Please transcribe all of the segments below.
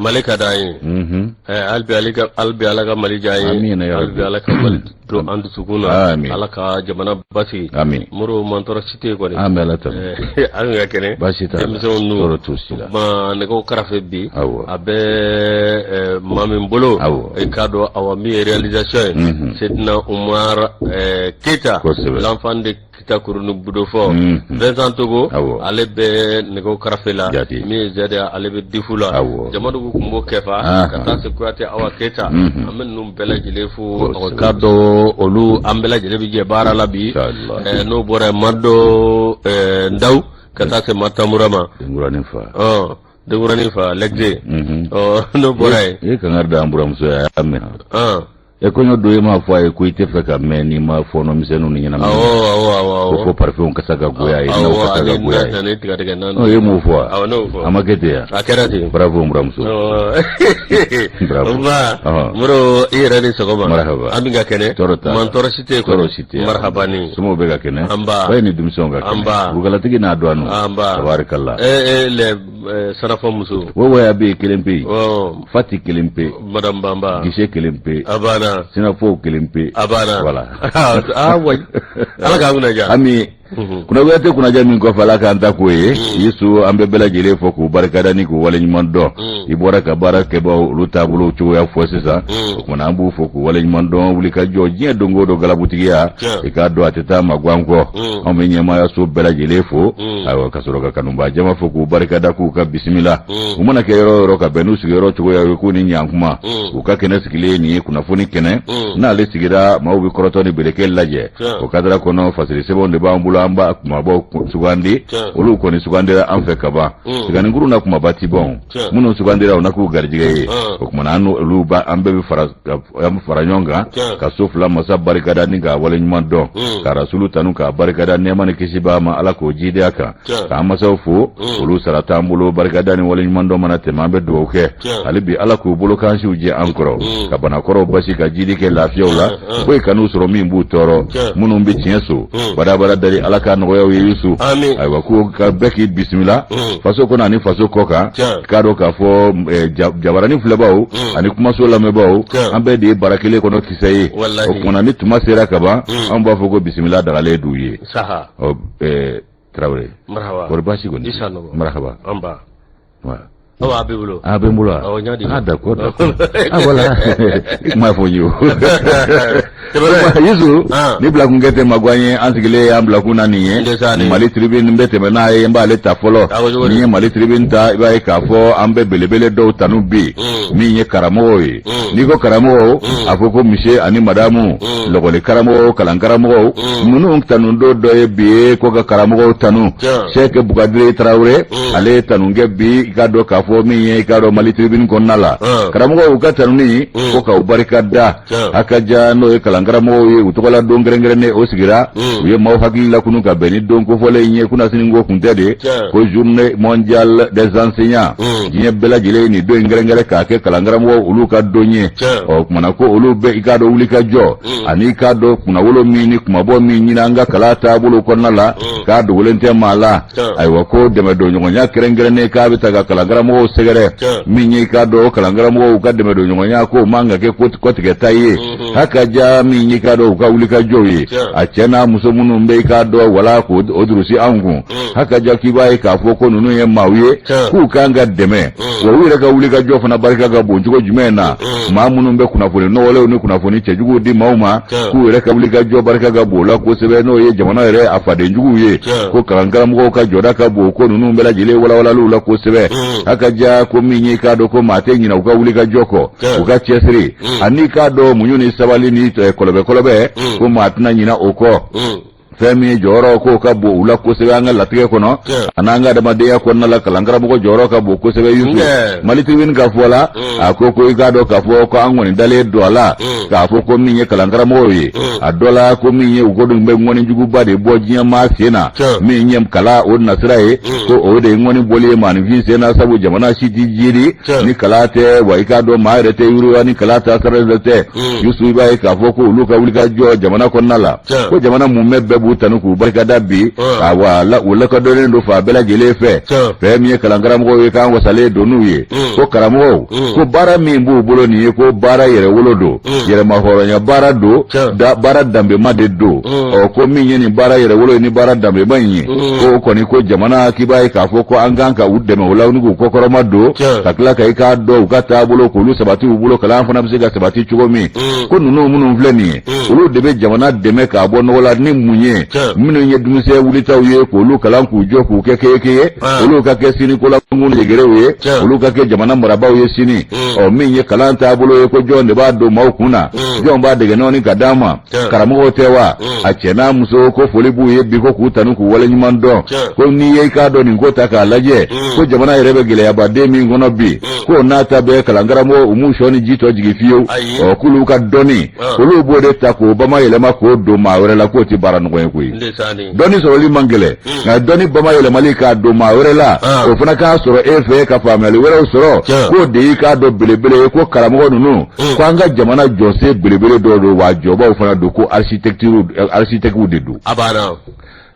malika dai albi alaka malija yi albi alaka mali do andu sukuna alaka jamana basi muru mantora cité ko de an ga kene temson nu ma ne ko karafe bi abe mamin bolo e kado awami réalisation Sedna Umar Keita l'enfant de Kita Kurunu Budofo Vincent Togo alebe ne ko karafe la mi zada alebe difula jamadu kumbo kefa kata sekurate awa Keita amen num bela jilefu kado olu ambela jilebi je bara labi no bore mado ndaw kata se matamurama ngurani fa legde no bore e kangarda amburam so ya amen e ko nyodo e ma fo ay ko ite feka meni ma fo no misenu ni nyana ko parfum ka saga goya ina ko saga goya ne tiga tiga nan e mo fo no fo amagete ya akerati bravo muramso bravo muro e rani sogoma marhaba aminga kene mantora cité ko marhaba ni sumo be ga kene amba bayni dumson ga kene bugala tigi na adwanu tabarakallah le sarafa muso wo ya be kelempe fati kelempe madam bamba gishe kelempe abana sinafo kelempe abana wala wai alaka unaja ami kuna wete kuna jami ko fala kan ta ko yesu ambe bela jere fo ko barkada ni ko wala nyman do ibora ka baraka ba lu tabulu ci ya fo sisa kuna ambu fo ko wala nyman do wuli ka joje do ngodo gala butigiya e ka do ateta magwanko o me nyama ya so bela jere fo awa kasoro ka kanumba jama fo ko barkada ku ka bismillah umana ke ro ka benu sigero ci ya ko ni nyankuma u ka kene sigile ni kuna foni kene na le sigira mawbi korotoni beleke laje o kadra kono fasiri sebo de bambula amba kuma bo sugandi olu ko ni sugandira an fe kaba sigani nguru na kuma bati bon muno sugandira ona ku garjige o kuma nanu olu ba ambe bi fara nyonga ka sofla masa barikada ni ga wala nyuma do ka rasulu tanu ka barikada ne man kishiba ma ala ko jide aka ka masa fu olu sarata ambulo barikada ni wala nyuma do manate mambe do ke alibi ala ko bolo kan shi uje ankoro ka bana koro basi ka jide ke lafiola ko kanu soro min bu toro muno mbi tienso bada dari alaka no yo yusu aywa ko ka beki bismillah faso ko nani faso ko ka do ka fo jabarani flebaw ani kuma so lame baw ambe de barakele ko no kisay o ko nani tuma sera ka ba am ba fo ko bismillah daga le duye saha o Traoré marhaba ko bashi gon marhaba amba wa abebulo d'accord voilà ma fo ñu yesu ni blaku ngete magwanye ansigile am blaku na niye mali tribune mbete na ye mbale ta folo ni mali tribune ta iba ka fo ambe belebele do tanu bi mi nye karamo yi ni ko karamo afoko mishe ani madamu logole karamo kalankaramo munu tanu do ye bi ko ga karamo tanu Cheikh Bukadri Traoré ale tanu nge bi ka do ka fo mi nye ka do mali tribune konnala karamo ukatanu ni ko ka ubarikada akaja no kalankaramo ye utokola don grengene o sigira ye maw hakila kunu ka beni don ko fole nye kuna siningo kuntede ko journée mondiale des enseignants nye bela jile ni do grengere ka ke kalangaramo ulu ka donye o kuma ko ulu be ikado uli ka jo ani ka do kuna wolo mini kuma bo mini nanga kala tabulu konnala ka do wolente mala aywa ko deme do nyonya grengere ne ka bitaga kalangaramo segere minyi ka do kalangaramo ka deme do nyonya ko manga ke ko tige tayi hakaja minyi ka do ka wuli ka joyi a cena muso munnu mbe ka do wala ko odurusi angu haka jaki bai ka fo ko nunu ye mawiye ku kanga deme wo wira ka wuli ka jo fana barika ga bonjugo jumena ma munnu mbe kuna foni no wala ni kuna foni chejugo di mauma ku wira ka wuli ka jo barika ga bola ko sebe no ye jamana re afade njugu ye ko karangara mo ka joda ka bo ko nunu mbe la jile wala lula ko sebe haka ja ko minyi ka do ko mate nyina ka wuli ka joko ka chesri ani ka do munyuni sabali ni kolobe ko matna nyina oko femi joro ko ka bo ula ko se anga latige kono ananga da madeya ko na la kalangara mo joro ka bo ko se yusu maliti win ka fola ako ko igado ka fo ko angoni dale dola ka fo ko minye kalangara mo yi adola ko minye ugodo mbe ngoni jugu bade bo jinya ma sena minye kala on nasrae ko o de ngoni bole man vi sena sabu jamana shiti jiri ni kalate wa igado ma rete yuru ani kalata sarete yusu ba ka fo ko luka wulika jo jamana ko nala ko jamana mu mebbe k'u tanu k'u barikada bi awa u lakɔdɔnnen do fa bɛɛ lajɛlen fɛ fɛn min ye kalankaramɔgɔw ye k'an wasalen don n'u ye ko karamɔgɔw ko baara min b'u bolo nin ye ko baara yɛrɛwolo don yɛrɛmahɔrɔnya baara don baara danbema de don ko min ye nin baara yɛrɛwolo ye ni baara danbema in ye ko kɔni ko jamana k'i b'a ye k'a fɔ ko an kan ka u dɛmɛ o la ni k'u kɔkɔrɔma don ka tila ka i k'a dɔn u ka taabolo k'olu sabati u bolo kalan fana bɛ se ka sabati cogo min ko ninnu minnu filɛ nin ye olu de bɛ jamana dɛmɛ k'a bɔ nɔgɔ la ni mun ye minnu ye denmisɛn wulitaw ye k'olu kalan k'u jɔ k'u kɛ keke ye olu ka kɛ sinikolankunw yegerew ye olu ka kɛ jamana marabaaw ye sini min ye kalan taabolo ye ko jɔn de b'a don maaw kun na jɔn b'a dege nɔɔni ka d'a ma karamɔgɔw tɛ wa a cɛ n'a muso ko foli b'u ye bi ko k'u tanu k'u waleɲuman dɔn ko n'i ye i k'a dɔn nin ko ta k'a lajɛ ko jamana yɛrɛ bɛ gɛlɛyabaden min kɔnɔ bi ko n'a ta bɛ kalankaramɔgɔ u m'u sɔn ni ji tɔ jigi fiyewu k'olu ka dɔnni olu b'o de ta k'o bamayɛlɛma k'o don maa wɛrɛ la k'o tɛ baara nɔgɔ ye koyi dɔnni sɔrɔli man gɛlɛn nka dɔnni bamayɛlɛmali k'a don maa wɛrɛ la o fana k'a sɔrɔ e fɛ ka faamuyali wɛrɛw sɔrɔ k'o de y'i k'a dɔn belebele ye ko karamɔgɔ ninnu ko an ka jamana jɔsen belebele dɔw don wa jɔbaw fana don ko architectes de don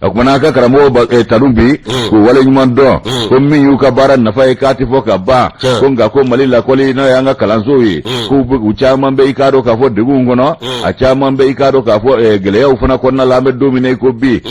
o kumana an ka karamɔgɔ tanu bi k'u waleɲuman dɔn ko min y'u ka baara nafa ye k'a tɛ fɔ ka ban ko nka ko mali lakɔli n'o y'an ka kalansow ye k'u caman bɛ i k'a dɔn k'a fɔ degunw kɔnɔ a caman bɛ i k'a dɔn k'a fɔ gɛlɛyaw fana kɔnɔna la an bɛ don min na i ko bi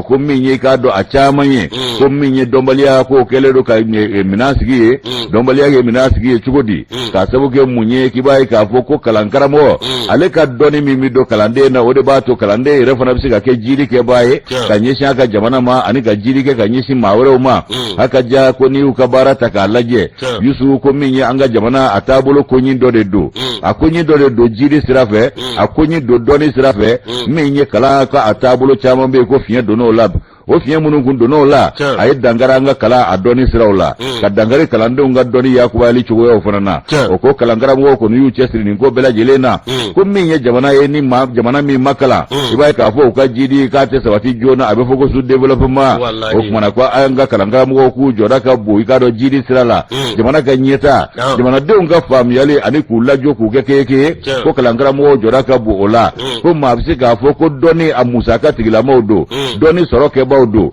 ko min ye i k'a dɔn a caman ye ko min ye dɔnbaliya k'o kɛlen don ka minɛn sigi ye dɔnbaliya ye minɛn sigi ye cogo di k'a sababu kɛ mun ye k'i b'a ye k'a fɔ ko kalankaramɔgɔ ale ka dɔnni min bɛ don kalanden na o de b'a to kalanden yɛrɛ fana bɛ se ka kɛ jiri kɛbaa ye ka ɲɛsin a ka jamana ma ani ka jiri kɛ ka ɲɛsin maa wɛrɛw ma haka ja ko n'i y'u ka baara ta k'a lajɛ Yusufu ko min ye an ka jamana a taabolo koɲi dɔ de don a koɲi dɔ de don jiri sira fɛ a koɲi don dɔnni sira fɛ min ye kalan ka a taabolo caman bɛ yen ko fiɲɛ donn'o la o fiɲɛ minnu kun donn'o la a ye dankari an ka kalan a dɔnni siraw la ka dankari kalandenw ka dɔnni yakubayali cogoyaw fana na o ko kalankaramɔgɔw kɔni y'u cɛsiri nin ko bɛɛ lajɛlen na ko min ye jamana ye ni jamana min ma kalan i b'a ye k'a fɔ u ka jidi k'a tɛ sabati joona a bɛ fɔ ko sous développement o kumana ko an ka kalankaramɔgɔw k'u jɔda ka bon i k'a dɔn jidi sira la jamana ka ɲɛta jamanadenw ka faamuyali ani k'u lajɔ k'u kɛ keke ye ko kalankaramɔgɔw jɔda ka bon o la ko maa bɛ se k'a fɔ ko dɔnni a musaka tigilamaw don dɔnni sɔrɔ kɛbaaw do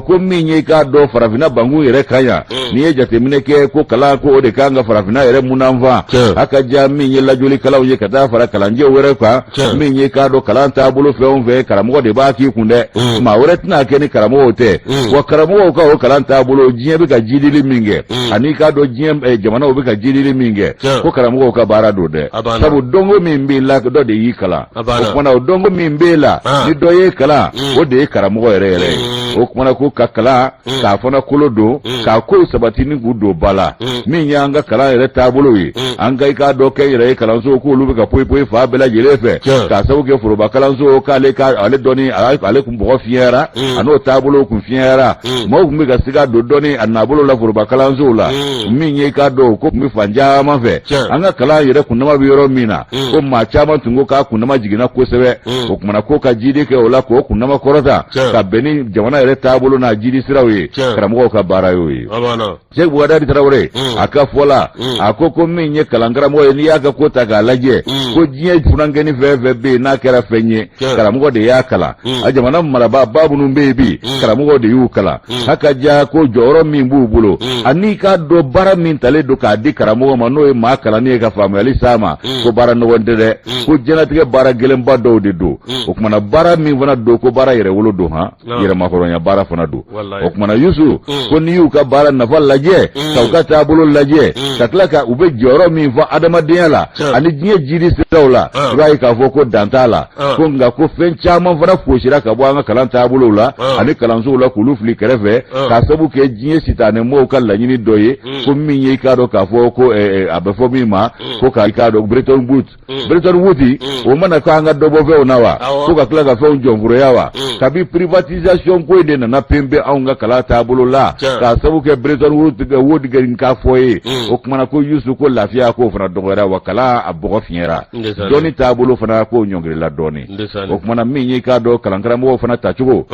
ko min ye k'a dɔn farafinna bangun yɛrɛ kan yan n'i ye jateminɛ kɛ ko kalan ko o de kan ka farafinna yɛrɛ munanfan a ka ja min ye lajolikalaw ye ka taa fara kalanjɛw wɛrɛ kan min ye k'a dɔn kalan taabolo fɛn o fɛn karamɔgɔ de b'a k'i kun dɛ maa wɛrɛ tɛna kɛ ni karamɔgɔw tɛ wa karamɔgɔw ka o kalan taabolo diɲɛ bɛ ka jidili min kɛ ani k'a dɔn diɲɛ jamanaw bɛ ka jidili min kɛ ko karamɔgɔw ka baara don dɛ sabu dɔnko min b'i la dɔ de y'i kalan o kumana o dɔnko min b'e la ni dɔ ye kalan o de ye karamɔgɔ yɛrɛ yɛrɛ ye o kumana ko ka kalan k'a fana kolo don k'a kow sabati ni k'u don ba la min y'an ka kalan yɛrɛ taabolo ye an ka i k'a dɔn kɛ yɛrɛ ye kalanso k'olu bɛ ka poyi poyi fa bɛɛ lajɛlen fɛ k'a sababu kɛ foroba kalanso k'ale dɔnni ale kun bɔgɔ fiɲɛyara a n'o taabolo kun fiɲɛyara maaw kun bɛ ka se ka don dɔnni a nabolo la foroba kalansow la min ye k'a dɔn ko kun bɛ fan caman fɛ an ka kalan yɛrɛ kunnama bɛ yɔrɔ min na ko maa caman tun ko k'a kunnama jiginna kosɛbɛ o kumana ko ka jidi kɛ o la k'o kunnama kɔrɔta ka bɛn ni jamana yɛrɛ taabolo n'a jidi siraw ye karamɔgɔw ka baara y'o ye Sheikh Bukadari Tarawele a ka fɔ la a ko min ye kalankaramɔgɔ ye n'i y'a ka ko ta k'a lajɛ ko diɲɛ funankɛni fɛn fɛn bɛ yen n'a kɛra fɛn ye karamɔgɔ de y'a kalan a jamana marabaa minnu bɛ yen bi karamɔgɔ de y'u kalan haka ja ko jɔyɔrɔ min b'u bolo ani k'a dɔn baara min talen don k'a di karamɔgɔ ma n'o ye maa kalannen ye ka faamuyali s'a ma ko baara nɔgɔn tɛ dɛ ko diɲɛlatigɛ baara gɛlɛnba dɔw de don o kumana baara min fana don ko baara yɛrɛwolo don yɛrɛmakɔrɔnya baara fana don o kumana Yusu ko n'i y'u ka baara nafa lajɛ k'u ka taabolo lajɛ ka tila ka u bɛ jɔyɔrɔ min fɔ adamadenya la ani diɲɛ jiri siraw la i b'a ye k'a fɔ ko dan t'a la ko nka ko fɛn caman fana fosira ka bɔ an ka kalan taabolow la ani kalansow la k'olu fili kɛrɛfɛ k'a sababu kɛ diɲɛ sitanɛmɔgɔw ka laɲini dɔ ye ko min ye i k'a dɔn k'a fɔ ko a bɛ fɔ min ma ko k'a dɔn Bretton Woods o mana k'an ka dɔ bɔ fɛnw na wa ko ka tila ka fɛnw jɔnforoya wa kabi privatisation ko in de nana pembe anw ka kalan taabolo la k'a sababu kɛ Bretton Woods k'a fɔ ye o kumana ko Yusu ko lafiya k'o fana dɔgɔyara wa kalan a bɔgɔ fiɲɛra dɔnni taabolo fana k'o ɲɔngirila dɔɔni o kumana min ye k'a dɔn kalankaramɔgɔw fana tacogo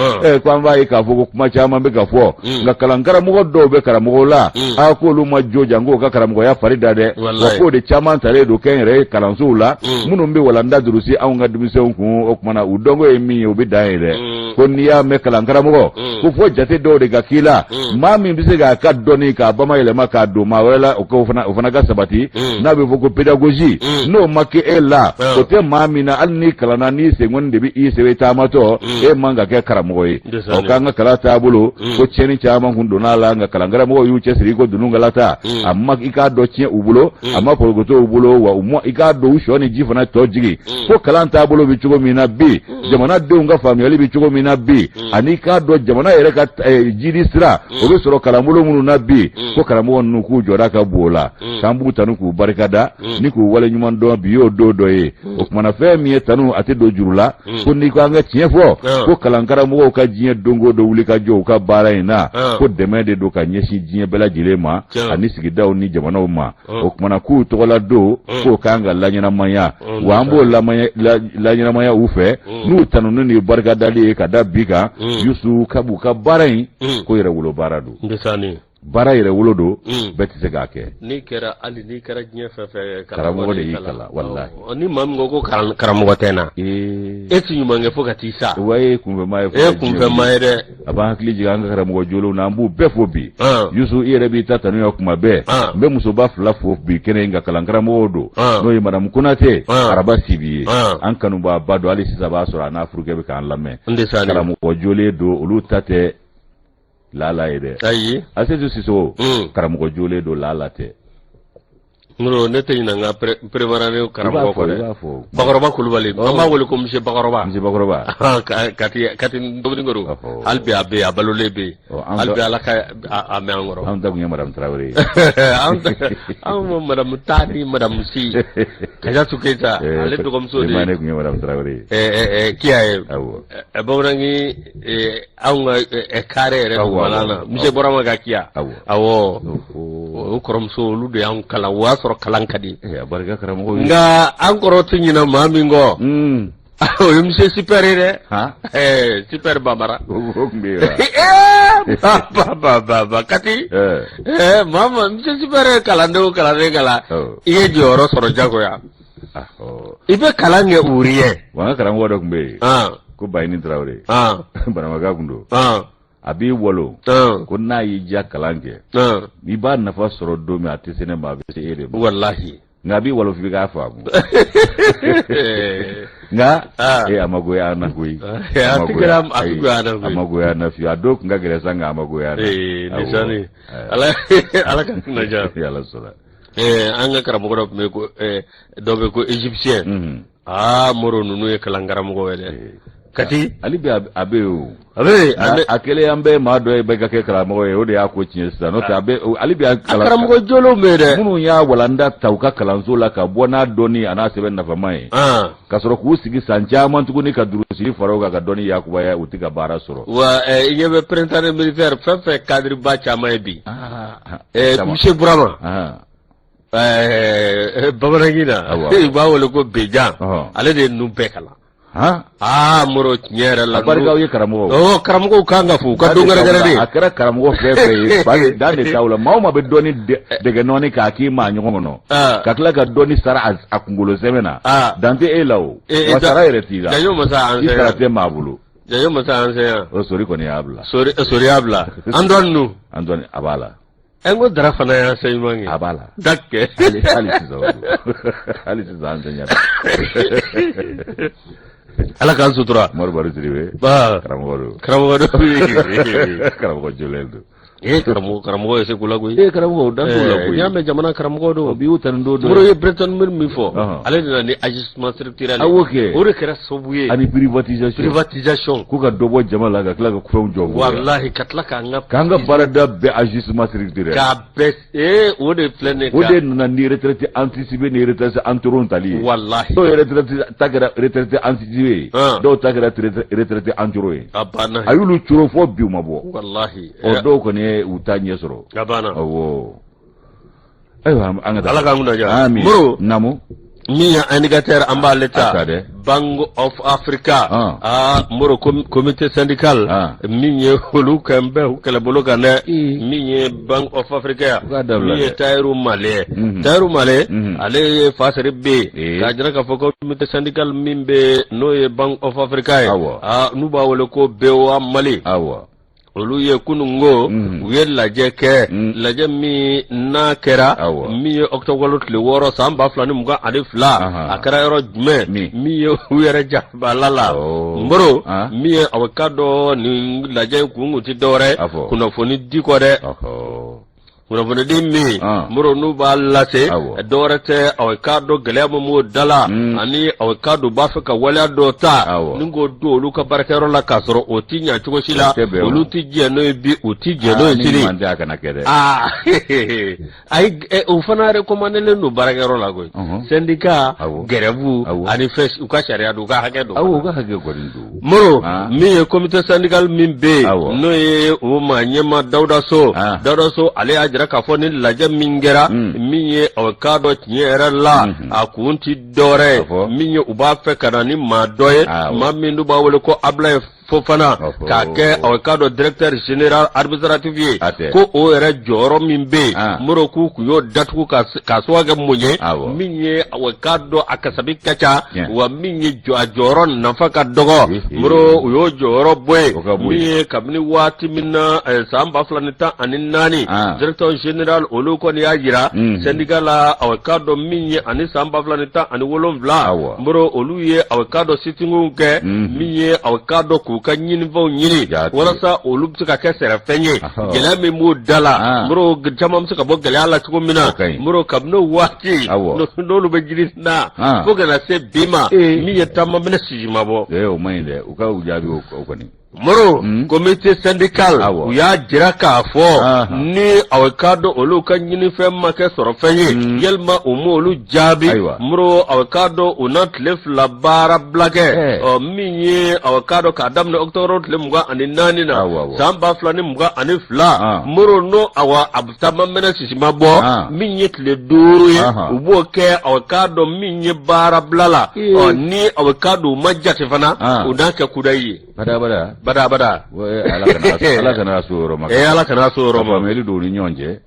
ko an b'a ye k'a fɔ ko kuma caman bɛ ka fɔ nka kalankaramɔgɔ dɔw bɛ karamɔgɔw la k'olu ma jo jan k'o ka karamɔgɔya fari da dɛ wa k'o de caman talen don kɛnyɛrɛ ye kalansow la minnu bɛ walanda durusi anw ka denmisɛnw kun o kumana u dɔnko ye min ye u bɛ dan ye dɛ ko n'i y'a mɛn kalankaramɔgɔ ko fo jate dɔw de ka k'i la maa min bɛ se k'a ka dɔnni k'a bamayɛlɛma k'a don maa wɛrɛ la o fana ka sabati n'a bɛ fɔ ko pédagogie n'o ma kɛ e la o tɛ maa min na hali n'i kalanna n'i senkɔni de bɛ i sɛbɛn taamatɔ e man ka kɛ karamɔgɔ ye o k'an ka kalan taabolo ko tiɲɛni caman kun donna a la nka kalankaramɔgɔw y'u cɛsiri ko dunun kalata a ma i k'a dɔn tiɲɛ u bolo a ma porokoto u bolo wa i k'a dɔn u sɔ ni ji fana tɔ jigi ko kalan taabolo bɛ cogo min na bi jamanadenw ka faamuyali bɛ cogo min na bi ani k'a dɔn jamana yɛrɛ ka jiri sira o bɛ sɔrɔ kalanbolo minnu na bi ko karamɔgɔ ninnu k'u jɔda ka bon o la k'an b'u tanu k'u barikada ni k'u waleɲuman dɔn bi y'o don dɔ ye o kumana fɛn min ye tanu a tɛ don juru la ko n'i ko an ka tiɲɛ fɔ ko kalankaramɔgɔw ka diɲɛ don o don wuli ka jɔ u ka baara in na ko dɛmɛ de don ka ɲɛsin diɲɛ bɛɛ lajɛlen ma ani sigidaw ni jamanaw ma o kumana k'u tɔgɔla don k'o k'an ka laɲɛnamaya wa an b'o laɲɛnamaya u fɛ n'u tanunu ni barikadali ye ka da bi kan Yusu Kabu ka baara in ko yɛrɛwolo baara don baara yɛrɛwolo don bɛɛ tɛ se k'a kɛ n'i kɛra diɲɛ fɛn fɛn karamɔgɔ de y'i kalan walahi ni maa min ko karamɔgɔ tɛ na e tɛ ɲuman kɛ fo ka t'i sa wa e kunfɛmaa ye kunfɛmaa ye dɛ a b'an hakili jigin an ka karamɔgɔ jolenw na an b'u bɛɛ fo bi Yusu i yɛrɛ b'i ta tanuya kuma bɛɛ n bɛ musoba 2 fo bi kɛnɛ in ka kalankaramɔgɔw don n'o ye Madamu Konate Araba Sibi ye an kanubaa ba don hali sisan b'a sɔrɔ a n'a furukɛ bɛ k'an lamɛn karamɔgɔ jolen don olu ta tɛ lala ye dɛ ayi Asetu Siso karamɔgɔ jolen don lala tɛ ne tɛ ɲinɛ n ka préparé karamɔgɔ kɔ dɛ Bakɔrɔba Kulubali an b'a wele ko monsieur Bakɔrɔba kati Dominikoro hali bi a bɛ yen a balolen bɛ yen hali bi Ala ka a mɛn an kɔrɔ an ta kun ye Madamu Tarawele an ma Madamu Ta ni Madamu Si Kajatu Keita ale dɔgɔmuso de ne kun ye Madamu Tarawele kiya ye bamananki anw ka kare yɛrɛ dugumana na monsieur Burama ka kiya awɔ o kɔrɔmuso olu de y'anw kalan o y'a sɔrɔ kalan ka di barika karamɔgɔ nka an kɔrɔ tɛ ɲinɛ maa min kɔ o ye monsieur Super ye dɛ Super Bambara o tun bɛ ba kati mama monsieur Super ye kalanden kalan i ye jɔyɔrɔ sɔrɔ jagoya i bɛ kalan kɛ ouvrier wa n ka karamɔgɔ dɔ tun bɛ yen ko Bayini Tarawele Banamaga kun don a b'i walo ko n'a y'i ja kalan kɛ i b'a nafa sɔrɔ don min a tɛ se ne ma a bɛ se e de ma walahi nka a b'i walo f'i k'a faamu nka a ma goya an na koyi a ma goya an na fiyewu a dɔw tun ka gɛlɛn sa nka a ma goya an na Ala ka hinɛ diya Ala sɔnna an ka karamɔgɔ dɔ tun bɛ ko dɔ bɛ ko égyptien Moro ninnu ye kalankaramɔgɔ ye dɛ kati hali bi a bɛ yen o a kɛlen an bɛɛ maa dɔ ye bɛɛ ka kɛ karamɔgɔ ye o de y'a ko tiɲɛ sisan n'o tɛ a bɛ hali bi a karamɔgɔ jolenw bɛ yen dɛ minnu y'a walanda ta u ka kalanso la ka bɔ n'a dɔnni a n'a sɛbɛn nafama ye ka sɔrɔ k'u sigi san caman tuguni ka durusili fara o kan ka dɔnni yakubaya u tɛ ka baara sɔrɔ wa i ɲɛ bɛ printemps militaire fɛn fɛn cadre ba caman ye bi monsieur Burama bamanankin na i b'a wele ko Bejan ale de ye ninnu bɛɛ kalan Moro tiɲɛ yɛrɛ la barikaw ye karamɔgɔ karamɔgɔw kan ka fo ka don gɛrɛgɛrɛ de a kɛra karamɔgɔ fɛn fɛn ye dan de t'aw la maa o maa bɛ dɔɔni dɛgɛ nɔɔni k'a k'i maa ɲɔgɔn kɔnɔ ka tila ka dɔɔni sara a kunkolo sɛbɛn na dan tɛ e la o wa sara yɛrɛ t'i la i sara tɛ maa bolo Jayo masa an saya o sori kɔni y'a bila sori y'a bila an dɔn a b'a la ko dara fana y'a sayi man a b'a la dakke hali sisan an tɛ ɲa Ala k'an sutura Moribaru Sidibe karamɔgɔ karamɔgɔ jɔlen don karamɔgɔ ye Segu la koyi karamɔgɔ dan t'o la koyi n'i y'a mɛn jamana karamɔgɔ don bi y'u tani don Moro ye Breton min fɔ ale de nana ni ajustement structurel o de kɛra sababu ye ani privatisation k'u ka dɔ bɔ jama la ka tila ka fɛnw jɔ wallahi ka tila k'an ka baarada bɛɛ ajustement structurel k'a bɛɛ o de filɛ ne o de nana ni retraite anticipée ni retraite entourant tali ye wallahi dɔw ye retraite ta kɛra retraite anticipée dɔw ta kɛra retraite entourant ye a y'olu coro fɔ bi u ma bɔ wallahi dɔw kɔni u ta ɲɛ sɔrɔ a banna awɔ ayiwa an ka Ala k'an kunna ja amin Moro namu miya indicateur amba leta Bank of Africa moro comité syndical minye holu kambe hukala bologa na minye Bank of Africa minye Tairu Male ale fasere be kajira ka foko comité syndical mimbe noye Bank of Africa nuba wole ko bewa Mali olu ye kunungo uye laje ke laje mi na kera mi ye octobre le woro samba flani muga ade fla akara yoro jume mi ye uyere jabalala mboro mi ye avocado ni laje kungu ti dore kuna foni diko de kuna foni dimi mboro nuba lase dorete avocado gelemo mu dala ani avocado bafika wala dota ningo do luka barakero la kasoro otinya chuko shila oluti jeno bi uti jeno sili ai ufana recommandele no barakero la go syndicat gerevu ani fresh uka sharia do ga hage do ga hage go ndu moro mi comité syndical mimbe no ye o manyema dauda so ale ajira ka foni laje mingera miye avocado tinyera la akunti dore miye uba fe kanani ma doye mamindu ba wole ko abla Fofana kake avocado directeur général administratif ko o era joro mimbe muro ku yo datu kaswaga munye minye avocado akasabi kacha wa minye joro nafaka dogo muro yo joro boy minye kabni wati minna samba flanita aninani directeur général oluko ni ajira syndicat la avocado minye ani samba flanita ani wolomvla muro oluye avocado sittingu ke minye avocado ku kanyini vo nyini wala sa olub suka kesera fenye gela me mu dala bro jamam suka bo gela la tuko mina bro kabno wati no lu be jiri na fo gela se bima mi yetama mena sijima bo o mayinde uka ujabi o koni moro comité syndical uya jira ka fo ni avocado olu kan nyini fe make soro fenye yelma umu olu jabi moro avocado unat lef la bara blage minye avocado ka damne octobre le mga ani nani na samba flani mga ani fla moro no awa abtama mena sisima bo minye le duru ubo ke avocado minye bara blala ni avocado majate fana unake kudayi bada ala kana soro maka ala kana soro ma meli do ni nyonje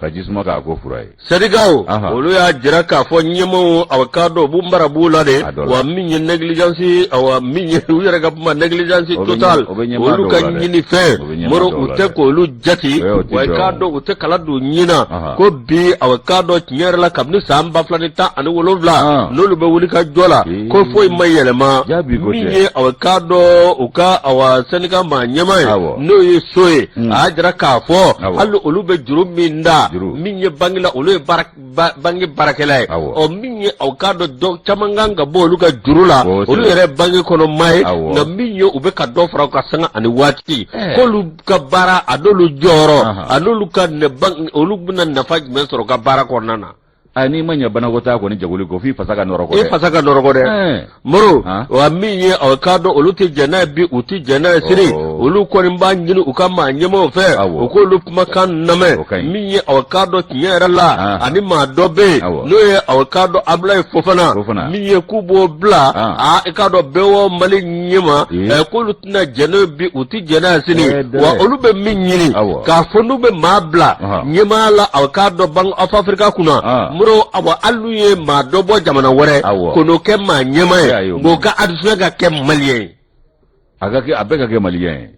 ka jisma ka go furai sadigao olu ya jira ka fo nyemo avocado bumbara bula de wa minye negligence awa minye uyere ga ma negligence total olu ka nyini fe moro ute ko olu jati wa avocado ute kala do nyina ko bi avocado nyere la kabni samba planeta ani wolovla lolu be wuli ka jola ko foi mayelema minye avocado uka awa senika ma nyamai no ye soye ajra ka fo allo olube juruminda minye bangila olu bangi barakelai o minye avocado do chamanganga bo oluga jurula olu yere bangi kono mai na minye ube ka do fra ka sanga ani wati ko lu ka bara adolu joro adolu ka ne bang olu buna nafaj men soro ka bara konana ani manya bana gota ko ni jaguli ko fi fasaka noroko de moro wa minye avocado oluti jana bi uti jana siri olu ko ni banjini ukama nyemo fe ko lu makan name minye avocado tinyera la ani ma dobe no ye avocado abla fofana minye kubo bla avocado bewo mali nyema ko lu tina jana bi uti jana siri wa olu be minyini ka fonu be mabla nyema la avocado bang of Africa kuna awa aluye ma dobo jamana wore kono ke ma nyema ngo ka adusuna ga ke malien aga ke abeka ke malien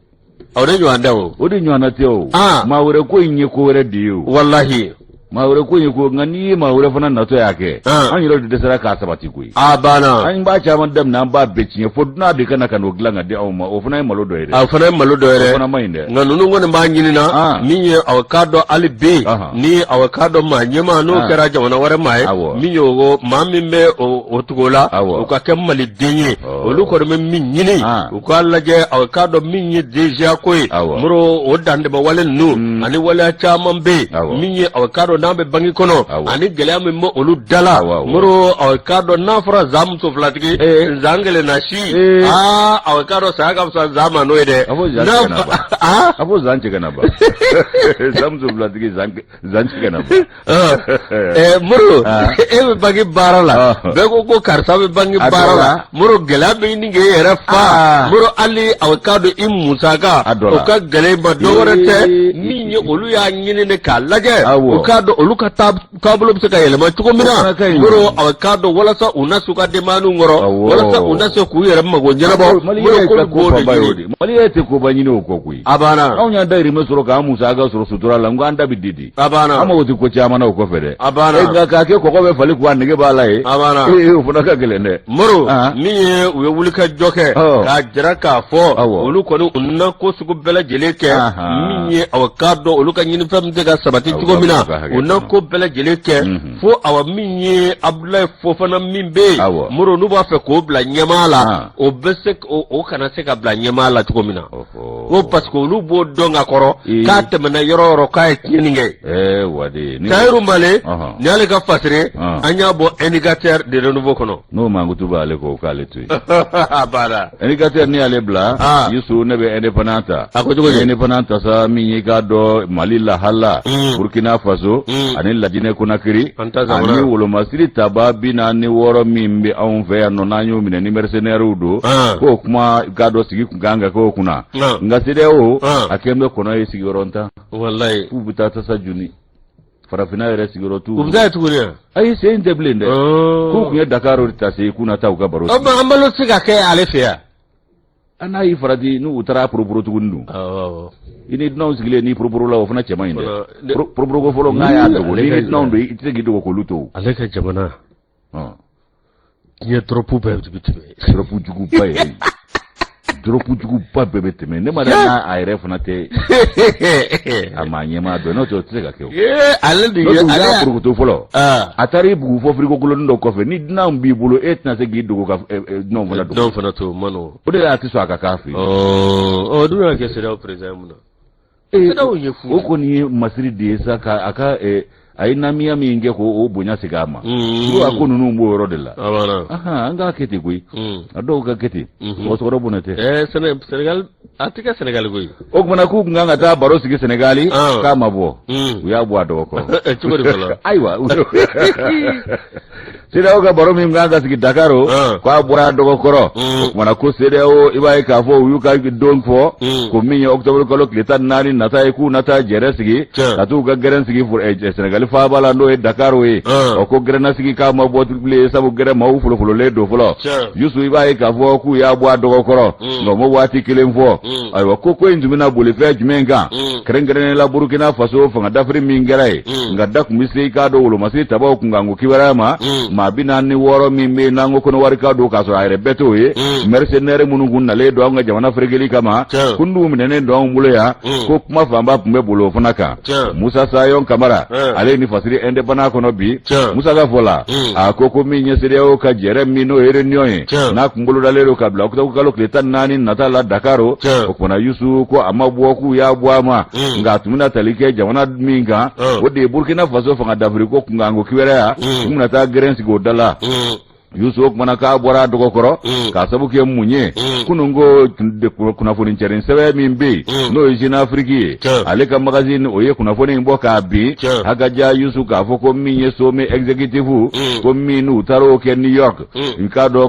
awde nyo andao odi nyo anateo ma wore ko inye ko wore diu wallahi ma wore ko inye ko ngani ma wore fana nato yake an yiro de sara ka sabati kuyi bana an ba cha man dam na ba becin foduna de kana kan oglanga de awma ofuna malo doere ofuna malo doere ofuna mainde nganu ngone ba nyini na minye avocado alibi ni avocado ma nyema no kera jamana wore mai minyo go mamimbe otugola o ka kemali denye olu ko me minyini o ko allaje avocado minye deja koy muro o dande ba walen nu ani wala cha mambe minye avocado n'an bɛ bangi kɔnɔ ani gɛlɛya min bɛ olu dala muru aw k'a dɔn n'a fɔra zan muso filatigi zan kelen na si aw k'a dɔn saya ka fisa zan ma n'o ye dɛ a fɔ zan tigɛ na ba zan muso filatigi zan tigɛ na ba muru e bɛ bangi baara la bɛɛ ko karisa bɛ bangi baara la muru gɛlɛya bɛ ɲini k'e yɛrɛ fa muru hali aw k'a dɔn i musaka o ka gɛlɛya ma dɔ wɛrɛ tɛ min ye olu y'a ɲini de k'a lajɛ o k'a dɔn olu ka taabolo bɛ se ka yɛlɛma cogo min na muru aw k'a dɔn walasa u na s'u ka denmisɛnninw kɔrɔ walasa u na se k'u yɛrɛ mago ɲɛnabɔ muru Mali ye tɛ koba ɲini o kɔ koyi a banna anw y'an dayirimɛ sɔrɔ k'an musaka sɔrɔ sutura la n ko an da bɛ didi a banna an mago tɛ ko caman na o kɔfɛ dɛ a banna nka k'a kɛ kɔgɔ bɛ fali k'a nege b'a la ye a banna o fana ka gɛlɛn dɛ muru min ye u ye wulikajɔ kɛ k'a jira k'a fɔ olu kɔni u na ko sugu bɛɛ lajɛlen kɛ min ye aw k'a dɔn olu ka ɲinifɛn min tɛ ka sabati cogo min na u na ko bɛɛ lajɛlen kɛ fo aw min ye Abdulaye Fofana min bɛ yen muru n'u b'a fɛ k'o bila ɲɛmaa la o bɛ se o kana se ka bila ɲɛmaa la cogo min na ko parce que olu b'o dɔn ka kɔrɔ k'a tɛmɛna yɔrɔ o yɔrɔ k'a ye tiɲɛni kɛ Tayiru Male ni ale ka fasire an y'a bɔ indicateur de renouveau kɔnɔ n'o mankutu b'ale kɔ k'ale to yen a banna indicateur ni ale bila Yusu ne bɛ indépendant ta a ko cogo di indépendant ta sa min ye k'a dɔn Mali lahala Burkina Faso ani Laginɛ Conakry ani wolomasiri taba 46 min bɛ anw fɛ yan nɔ n'an y'o minɛ ni mercenaires don k'o kuma k'a dɔn sigi kun kan ka k'o kunna nka CEDEAO a kɛlen bɛ kɔnɔ ye sigiyɔrɔ tan wallahi k'u bɛ taa tasa juni farafinna yɛrɛ sigiyɔrɔ t'u u bɛ taa tuguni ayi sen in tɛ bilen dɛ k'u kun ye Dakar de ta se k'u na taa u ka baro an balo se ka kɛ ale fɛ yan an n'a y'i farati n'u taara poroporo tuguni dun i ni dunanw sigilen n'i poroporo la o fana cɛ man ɲi dɛ poroporo ko fɔlɔ n'a y'a dogo n'i ni dunanw don i tɛ se k'i dogo k'olu to ale ka jamana diɲɛ dɔrɔpu bɛɛ bɛ tɛmɛ dɔrɔpu juguba ye dɔrɔpu juguba bɛɛ bɛ tɛmɛ ne ma dɛ n'a a yɛrɛ fana tɛ a ma ɲɛmaa dɔn n'o tɛ o tɛ se ka kɛ o ale de ye ale y'a porokoto fɔlɔ a taara i bugu fɔ firiko koloni dɔ kɔfɛ ni dunanw b'i bolo e tɛna se k'i dogo ka dunanw fana dogo dunanw fana to man nɔgɔn o de y'a tɛ sɔn a ka k'a fɛ yen dun y'a kɛ CEDEAO président mun na CEDEAO ye fu o kɔni ye masiri de ye sa ka a ka a ye namiya min kɛ k'o bonya segin a ma n'o a ko ninnu b'o yɔrɔ de la an k'a kɛ ten koyi a dɔw ka kɛ ten mɔgɔsɔkɔrɔ bonya tɛ Sénégal a tɛ kɛ Sénégal koyi o tumana k'u kun kan ka taa baro sigi Sénégali k'a ma bɔ u y'a bɔ a dɔgɔ kɔrɔ cogo di fɔlɔ ayiwa CEDEAO ka baro min kan ka sigi Dakar k'a bɔra a dɔgɔ kɔrɔ o tumana ko CEDEAO i b'a ye k'a fɔ u y'u ka don fɔ ko min ye octobre kalo tile 14 nata ye k'u na taa jɛrɛ sigi ka t'u ka gɛrɛn sigi Sénégal faaba la n'o ye Dakar ye o ko gɛrɛnna sigi k'a ma bɔ bilen sabu gɛrɛ maaw folofololen don fɔlɔ Yusu i b'a ye k'a fɔ k'u y'a bɔ a dɔgɔ kɔrɔ nka o ma waati kelen fɔ ayiwa ko in tun bɛna boli fɛn jumɛn kan kɛrɛnkɛrɛnnen la Burkina Faso fanga dafiri min kɛra ye nka da kun bɛ se k'a dɔn wolomasiri tabaw kun kan ko kibaruya ma maa 46 min bɛ yen n'an ko kɔnɔwari ka don k'a sɔrɔ a yɛrɛ bɛɛ t'o ye mercenaires minnu kun nalen don an ka jamana ferekeli kama kundu minɛnen don anw bolo yan ko kuma fanba tun bɛ bolo o fana kan Musa Sayon Kamara ale ni fasiri indépendant kɔnɔ bi Musa ka fɔ la a ko min ye CEDEAO ka jɛrɛ min n'o ye réunion ye n'a kun bolodalen don ka bila octobre kalo tile 14 nata la Dakar o kumana Yusu ko a ma bɔ k'u y'a bɔ a ma nka a tun bɛna tali kɛ jamana min kan o de ye Burkina Faso fanga dafiri ko kun kan ko kiwɛrɛ u bɛna taa gɛrɛn sigi o da la Yusu o kumana k'a bɔra a dɔgɔ kɔrɔ k'a sabu kɛ mun ye kunun ko kunnafoni cɛrin sɛbɛn min bɛ yen n'o ye Jeune Afrique ye ale ka magazine o ye kunnafoni in bɔ k'a bin hakaja Yusu k'a fɔ ko min ye sommet exécutif ko min n'u taara o kɛ New York i k'a dɔn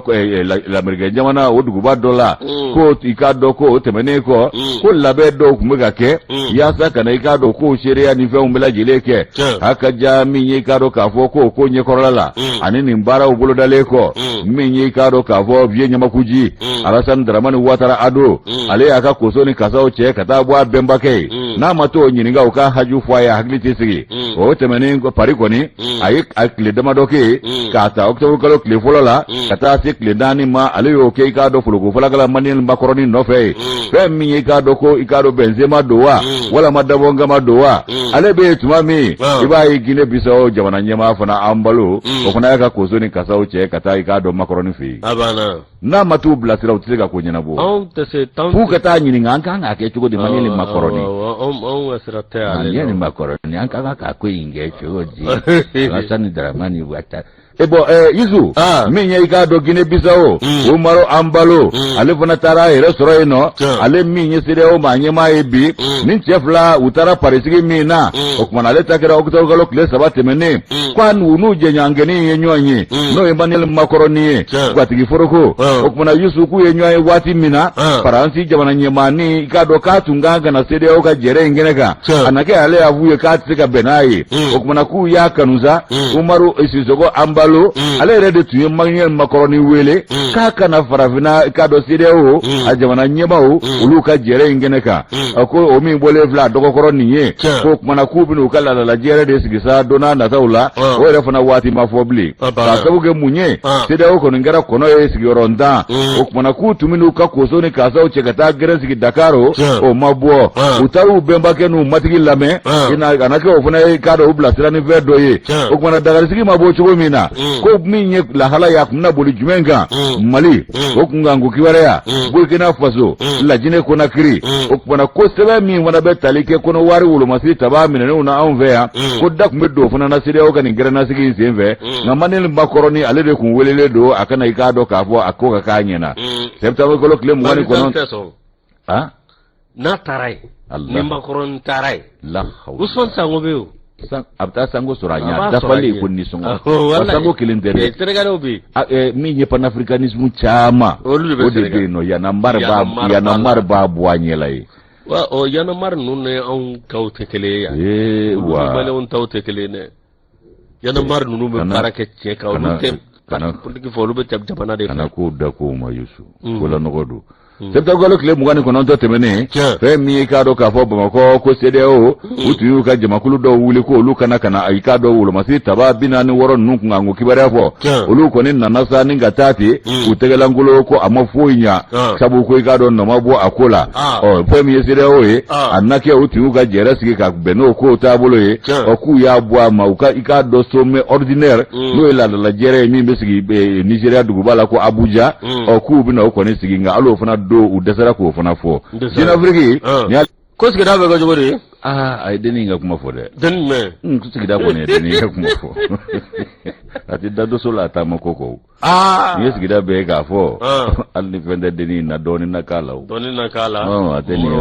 l'Amérique jamana o duguba dɔ la ko i k'a dɔn ko o tɛmɛnen kɔ ko labɛn dɔw tun bɛ ka kɛ yaasa kana i k'a dɔn ko seereya ni fɛnw bɛɛ lajɛlen kɛ hakaja min ye i k'a dɔn k'a fɔ ko ɲɛkɔrɔla la ani nin baaraw bolodalen kɔ min ye k'a dɔn k'a fɔ Vieux Ɲamakuji Alassane Dramane Ouattara Ado ale y'a ka koso ni kasaw cɛ ka taa bɔ a bɛnbakɛ ye n'a ma t'o ɲininka u ka haju fɔ a ye hakili tɛ sigi o tɛmɛnen Paris kɔni a ye tile damadɔ kɛ k'a ta octobre kalo tile fɔlɔ la ka taa se tile 4 ma ale y'o kɛ i k'a dɔn foloko falakala Maliɲɛn bakɔrɔni nɔfɛ ye fɛn min ye i k'a dɔn ko i k'a dɔn Benzema don wa walama Dabɔ Ngama don wa ale bɛ yen tuma min i b'a ye Guinée Bissau jamana ɲɛmaa fana an balo o fana y'a ka koso ni kasaw cɛ ka ka taa i k'a dɔn macaroni fɛ yen. Abana. N'a ma t'u bilasira u tɛ se ka ko ɲɛnabɔ. Anw tɛ se tan. F'u ka taa ɲininka an kan k'a kɛ cogo di man ni macaroni. Anw ka sira tɛ ale. Ni macaroni an kan k'a ko in kɛ cogo di. Alassane Dramane Ouattara. Isu min ye i k'a dɔn Guinée Bissau Umaru Ambalo ale fana taara a yɛrɛ sɔrɔ yen nɔ ale min ye CEDEAO maa ɲɛmaa ye bi nin cɛ fila u taara parisigi min na o kumana ale ta kɛra octobre kalo tile 3 tɛmɛnen ko n'u jɛɲɔgɔnkɛnin ye ɲɔgɔn ye n'o ye Emmanuel Macron ye gatigi foroko o kumana Isu k'u ye ɲɔgɔn ye waati min na Faransi jamana ɲɛmaani i k'a dɔn k'a tun kan ka na CEDEAO ka jɛrɛ in kɛnɛ kan a na kɛ ale y'a f'u ye k'a tɛ se ka bɛn n'a ye o kumana k'u y'a kanu sa Umaru Sisoko Ambalo ale yɛrɛ de tun ye Emmanuel Macron wele k'a kana farafina k'a dɔn CEDEAO a jamana ɲɛmaaw olu ka jɛrɛ in kɛnɛ kan ko o min bɔlen filɛ a dɔgɔkɔrɔ nin ye ko kumana k'u bɛna u ka ladalajɛ de sigi sa don n'a nataw la o yɛrɛ fana waati ma fɔ bilen k'a sabu kɛ mun ye CEDEAO kɔni kɛra kɔnɔ ye sigiyɔrɔ 10 o kumana k'u tun bɛna u ka koso ni kasaw cɛ ka taa gɛrɛ sigi Dakar o ma bɔ u taara u bɛnbakɛ n'u matigi lamɛn a na kɛ o fana ye k'a dɔn u bilasira ni fɛn dɔ ye o kumana Dakarisigi ma bɔ cogo min na ko min ye lahala ya kun na boli jumɛn kan Mali o kun kan ko kibareya Burkina Faso la Guinée Conakry o kumana ko sɛbɛn min fana bɛ tali kɛ kɔnɔ wari wolomasi taba minɛnenw na anw fɛ yan ko da kun bɛ don fana na CEDEAO ka nin gɛrɛnasigi in sen fɛ nka Emmanuel Macron ale de kun welelen don a kana i k'a dɔn k'a fɔ a ko ka k'a ɲɛna septembre kalo tile 29 n'a taara ye ni Macron taara ye Ousmane Sango bɛ yen a bɛ taa Sango sɔrɔ a ɲɛ dafalen ko nisɔngɔ Sango kelen tɛ dɛ Sénégalais bɛ min ye panafricanisme caman o de bɛ yen nɔ Yanamar b'a bɔ a ɲɛ la ye wa Yanamar ninnu ni anw taw tɛ kelen ye yan Maliens taw tɛ kelen dɛ Yanamar ninnu bɛ baara kɛ cɛ kan olu tɛ politique fɔ olu bɛ jamana de fɛ kana k'o da k'o ma Yusu wala nɔgɔ don septembre kalo tile 29 tɛmɛnen fɛn min ye k'a dɔn k'a fɔ Bamakɔ ko CEDEAO u tun y'u ka jamakulu dɔw wuli ko olu kana i k'a dɔn wolomasi taba 46 ninnu kun kan ko kibaruya fɔ olu kɔni nana sa ni ka taa ten u tɛgɛlankolon ko a ma foyi ɲa sabu ko i k'a dɔn nɔ ma bɔ a ko la fɛn min ye CEDEAO ye a na kɛ u tun y'u ka jɛrɛ sigi ka bɛn n'o kow taabolo ye k'u y'a bɔ a ma i k'a dɔn sommet ordinaire n'o ye ladalajɛrɛ ye min bɛ sigi Nigeria duguba la ko Abuja k'u bɛna o kɔni sigi nka hali o fana do u dɛsɛra k'o fana fɔ Afrique ko sigida bɛ kɛ cogo di a ye dennin ka kuma fɔ dɛ dennin jumɛn sigida kɔni ye dennin ka kuma fɔ a tɛ da doso la a taama ko ni ye sigida bɛɛ k'a fɔ hali ni fɛn tɛ dennin na dɔɔnin na k'a la dɔɔnin na k'a la a tɛ nin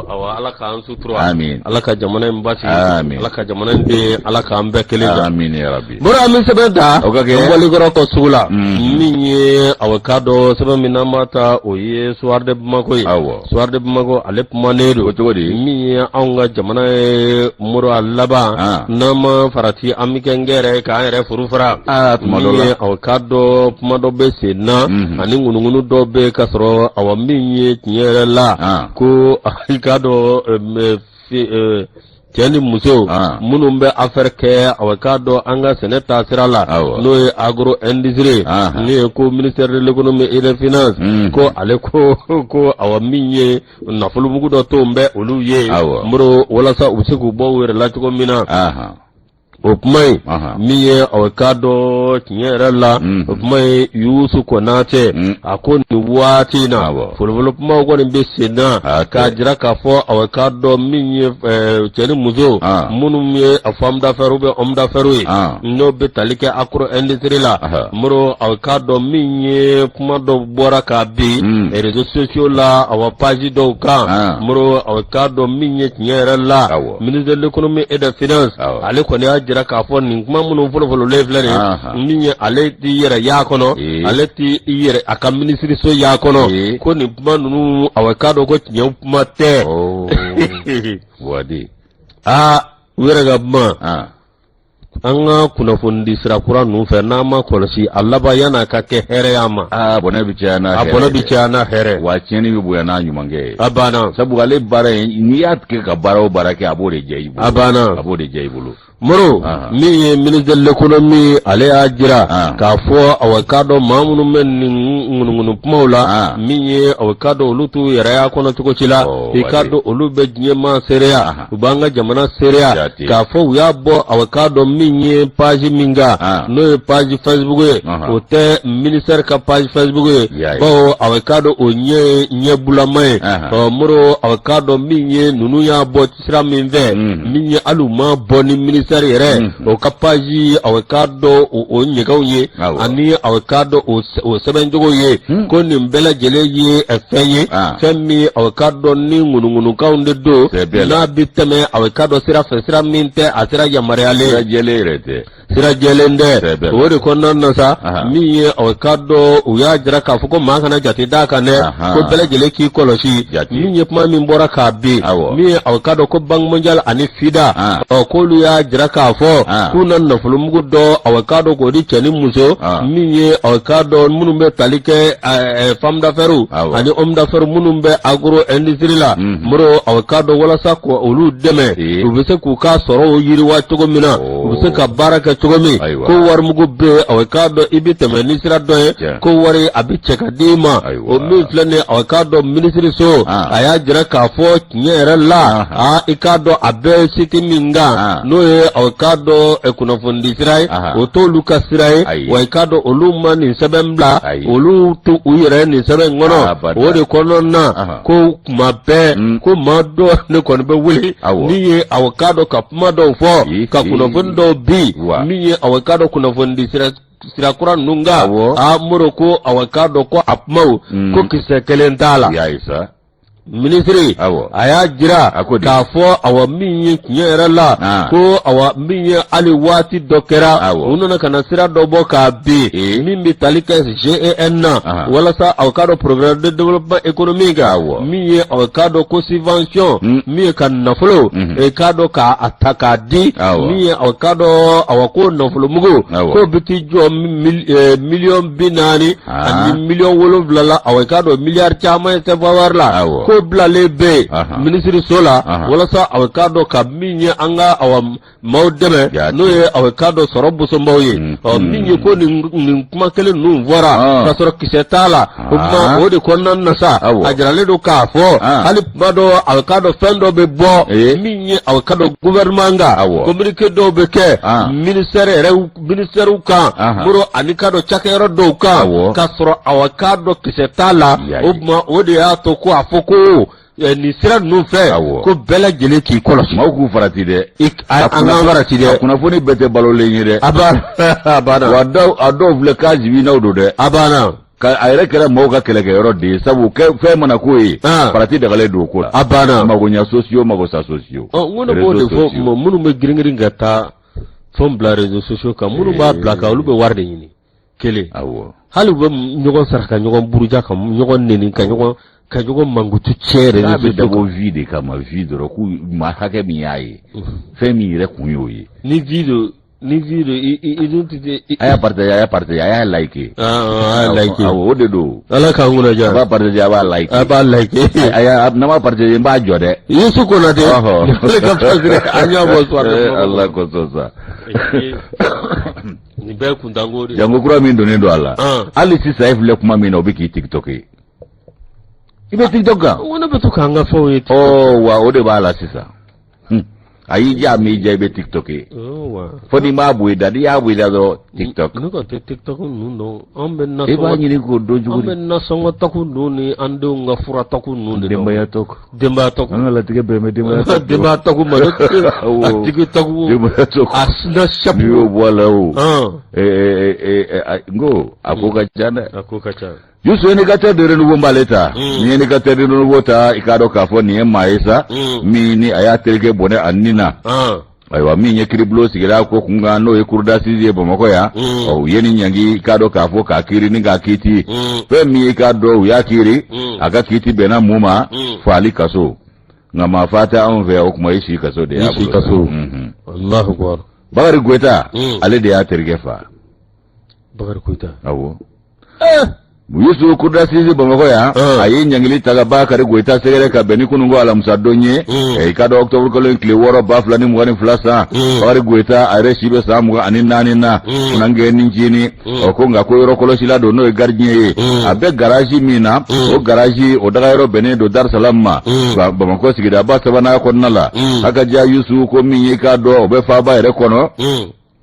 awa Ala k'an sutura amin Ala ka jamana in basi amin Ala ka jamana in den Ala k'an bɛɛ kelen amin ya rabbi bɔra min sɛbɛn ta o ka kɛ walikɔrɔ kɔ sugu la min ye awa k'a dɔn sɛbɛn min n'an b'a ta o ye Soir de Bamako ye Soir de Bamako ale kumanen don cogo di min ye anw ka jamana ye muru a laban n'an ma farati an bɛ kɛ n yɛrɛ k'an yɛrɛ furu fara min ye awa k'a dɔn kuma dɔ bɛ sen na ani ŋunuŋunu dɔ bɛ ka sɔrɔ awa min ye tiɲɛ yɛrɛ la ko i k'a dɔn cɛ ni muso minnu bɛ affaire kɛ awa k'a dɔn an ka sɛnɛ taasira la n'o ye agro industrie ne ye ko ministère de l'économie et des finances ko ale ko awa min ye nafolumugu dɔ to bɛ olu ye muru walasa u bɛ se k'u bɔ u yɛrɛ la cogo min na o kuma in min ye awa k'a dɔn tiɲɛ yɛrɛ la o kuma ye Yusu Konate a ko nin waati in na folofolo kumaw kɔni bɛ sen na k'a jira k'a fɔ awa k'a dɔn min ye cɛ ni muso minnu ye a femme d'affaires ou bien homme d'affaires ye n'o bɛ tali kɛ agro industrie la muru awa k'a dɔn min ye kuma dɔ bɔra k'a bin réseaux sociaux la awa page dɔw kan muru awa k'a dɔn min ye tiɲɛ yɛrɛ la ministre de l'économie et des finances ale kɔni y'a jira k'a fɔ nin kuma minnu fɔlɔfɔlɔ le filɛ nin min ye ale t'i yɛrɛ y'a kɔnɔ ale t'i yɛrɛ a ka minisiriso y'a kɔnɔ ko nin kuma ninnu awa k'a dɔn ko tiɲɛ kuma tɛ wadi u yɛrɛ ka kuma an ka kunnafoni sira kura ninnu fɛ n'an ma kɔlɔsi a laban yan'a ka kɛ hɛrɛya ma bɔnɛ bɛ caya n'a hɛrɛ a bɔnɛ bɛ caya n'a hɛrɛ wa tiɲɛni bɛ bonya n'a ɲuman kɛ a banna sabu ale baara in n'i y'a kɛ ka baara o baara kɛ a b'o de diya i bolo a banna a b'o de diya i bolo muru min ye ministre de l'économie ale y'a jira k'a fɔ awa k'a dɔn maa minnu bɛ nin ŋunuŋunu kumaw la min ye awa k'a dɔn olu t'u yɛrɛ y'a kɔnɔ cogo ci la i k'a dɔn olu bɛ diɲɛ maa seereya u b'an ka jamana seereya k'a fɔ u y'a bɔ awa k'a dɔn min min ye page minga no ye page Facebook ye o tɛ ministère ka page Facebook ye bawo a bɛ k'a dɔn o ɲɛ bulama ye moro a bɛ k'a dɔn min ye nunu y'a bɔ sira min fɛ min ye hali u ma bɔ ni ministère yɛrɛ o ka page a bɛ k'a dɔn o ɲɛgɛnw ye ani a bɛ k'a dɔn o sɛbɛncogo ye ko nin bɛɛ lajɛlen ye fɛn ye fɛn min a bɛ k'a dɔn ni ŋunuŋunukanw de don n'a bi tɛmɛ a bɛ k'a dɔn sira fɛ sira min tɛ a sira yamaruyalen sira jɛlen yɛrɛ tɛ sira jɛlen dɛ o de kɔnɔna na sa min ye a bɛ k'a dɔn u y'a jira k'a fɔ ko maa kana jate d'a kan dɛ ko bɛɛ lajɛlen k'i kɔlɔsi min ye kuma min bɔra k'a bin min ye a bɛ k'a dɔn ko Banque mondiale ani FIDA k'olu y'a jira k'a fɔ k'u na nafolomugu dɔ a bɛ k'a dɔn k'o di cɛ ni muso min ye a bɛ k'a dɔn minnu bɛ tali kɛ femme d'affaires ani homme d'affaires minnu bɛ agro industrie la moro a bɛ k'a dɔn walasa ko olu dɛmɛ u bɛ se k'u ka sɔrɔw yiriwa cogo min na u bɛ se ka baara kɛ cogo min ko warimugu bɛ a bɛ k'a dɔn i bɛ tɛmɛ ni sira dɔ ye ko wari a bɛ cɛ ka d'i ma o min filɛ nin ye a bɛ k'a dɔn minisiri so a y'a jira k'a fɔ tiɲɛ yɛrɛ la i k'a dɔn a bɛɛ siti min kan n'o ye a bɛ k'a dɔn kunnafoni sira ye o t'olu ka sira ye wa i k'a dɔn olu ma nin sɛbɛn bila olu to u yɛrɛ nin sɛbɛn kɔnɔ o de kɔnɔna na ko kuma bɛɛ ko maa dɔ ne kɔni bɛ wuli min ye a bɛ k'a dɔn ka kuma dɔw fɔ ka kunnafoni dɔw bi min ye a bɛ k'a dɔn kunnafoni sira kura ninnu kan moro ko a bɛ k'a dɔn ko a kumaw ko kisɛ kelen t'a la minisiri a y'a jira k'a fɔ awa min ye tiɲɛ yɛrɛ la ko awa min ye hali waati dɔ kɛra u nana ka na sira dɔ bɔ k'a bin min bɛ tali kɛ GEN na walasa aw k'a dɔn programme de développement économique min ye aw k'a dɔn ko subvention min ye ka nafolo k'a dɔn k'a ta k'a di min ye aw k'a dɔn awa ko nafolo mugu ko bɛ t'i jɔ miliyɔn 40 ani miliyɔn 7 la aw k'a dɔn miliyari caman ye CFA la ko bilalen bɛ minisiri so la walasa a bɛ k'a dɔn ka min ye an ka awa maaw dɛmɛ n'o ye a bɛ k'a dɔn sɔrɔ bosonbaw ye min ye ko nin kuma kelen ninnu fɔra k'a sɔrɔ kisɛ t'a la o kuma o de kɔnɔna na sa a jiralen don k'a fɔ hali kuma dɔ a bɛ k'a dɔn fɛn dɔ bɛ bɔ min ye a bɛ k'a dɔn gouvernement kan communiqué dɔw bɛ kɛ ministère kan moro ani k'a dɔn cakɛyɔrɔ dɔw kan k'a sɔrɔ a bɛ k'a dɔn kisɛ t'a la o kuma o de y'a to ko a fɔ ko nin sira ninnu fɛ ko bɛɛ lajɛlen k'i kɔlɔsi maaw k'u farati dɛ an k'an farati dɛ kunnafoni bɛɛ tɛ balolen ye dɛ a banna wa a dɔw filɛ k'a jibinaw don dɛ a banna a yɛrɛ kɛra maaw ka kɛlɛkɛyɔrɔ de ye sabu fɛn mana k'o ye farati dagalen don o ko la a banna magoɲa sosiyo magosa sosiyo n ko ne b'o de fɔ minnu bɛ girin ka taa fɛn bila réseaux sociaux kan minnu b'a bila kan olu bɛ wari de ɲini kelen hali u bɛ ɲɔgɔn sara ka ɲɔgɔn buruja ka ɲɔgɔn neni ka ɲɔgɔn mankutu cɛ yɛrɛ n'a bɛ dabɔ vie de kama vie dɔrɔn k'u ma hakɛ min y'a ye fɛn min yɛrɛ kun y'o ye ni vie i dun tɛ a y'a partage a y'a like a y'a like o de don ala k'an kunna diya a b'a partage a b'a like n'a ma partage n b'a jɔ dɛ Yusu Konate ale ka partage an y'a bɔ soir ala kosɔn sa nin bɛɛ kuntanko de jango kura min donnen don a la hali sisan e filɛ kuma min na o bɛ k'i TikTok ye i bɛ TikTok kan o ne bɛ to k'an ka fɛnw ye wa o de b'a la sisan a y'i diya min diya i bɛ TikTok ye fo n'i m'a bɔ i da n'i y'a bɔ i da dɔrɔn TikTok ne ka tɛ TikTok ninnu dɔn an bɛ nasɔngɔ i b'a ɲini k'o dɔn cogo di an bɛ nasɔngɔ tako ninnu ni an denw ka fura tako ninnu de denbaya tako an ka latigɛ bɛɛ mɛ denbaya tako ma a tigi tako a sina sapu n'i y'o bɔ a la o n ko a ko ka ca dɛ a ko ka ca Yusu éducateur de renouveau b'ale ta ni éducateur de renouveau ta i k'a dɔn k'a fɔ nin ye maa ye sa min ni a y'a terikɛ bɔnɛ a nin na ayiwa min ye kiiribulon sigira ko kunkan n'o ye courd'assises ye Bamakɔ yan u ye nin ɲangi i k'a dɔn k'a fɔ k'a kiiri ni k'a kiiti fɛn min i k'a dɔn u y'a kiiri a ka kiiti bɛnna mun ma faali kaso nka maa fa tɛ anw fɛ yan o tuma i si kaso de y'a bolo i si kaso Allahu akbar Bakari Goyita ale de y'a terikɛ fa Bakari Goyita awɔ Yusu courd'assises Bamakɔ yan a ye ɲangili ta ka Bakari Goyita sɛgɛrɛ ka bɛn ni kununko alamisa don ye i ka dɔn octobre kalo in tile 6 2022 san Bakari Goyita a yɛrɛ si bɛ san 24 na kunankɛ ni ncini ko nka ko yɔrɔ kɔlɔsila don n'o ye gardien ye a bɛ garage min na o garage o dagayɔrɔ bɛnnen don Dar Salam ma Bamakɔ sigidaba 3nan kɔnɔna la a ka diya Yusu ko min ye k'a dɔn o bɛ faaba yɛrɛ kɔnɔ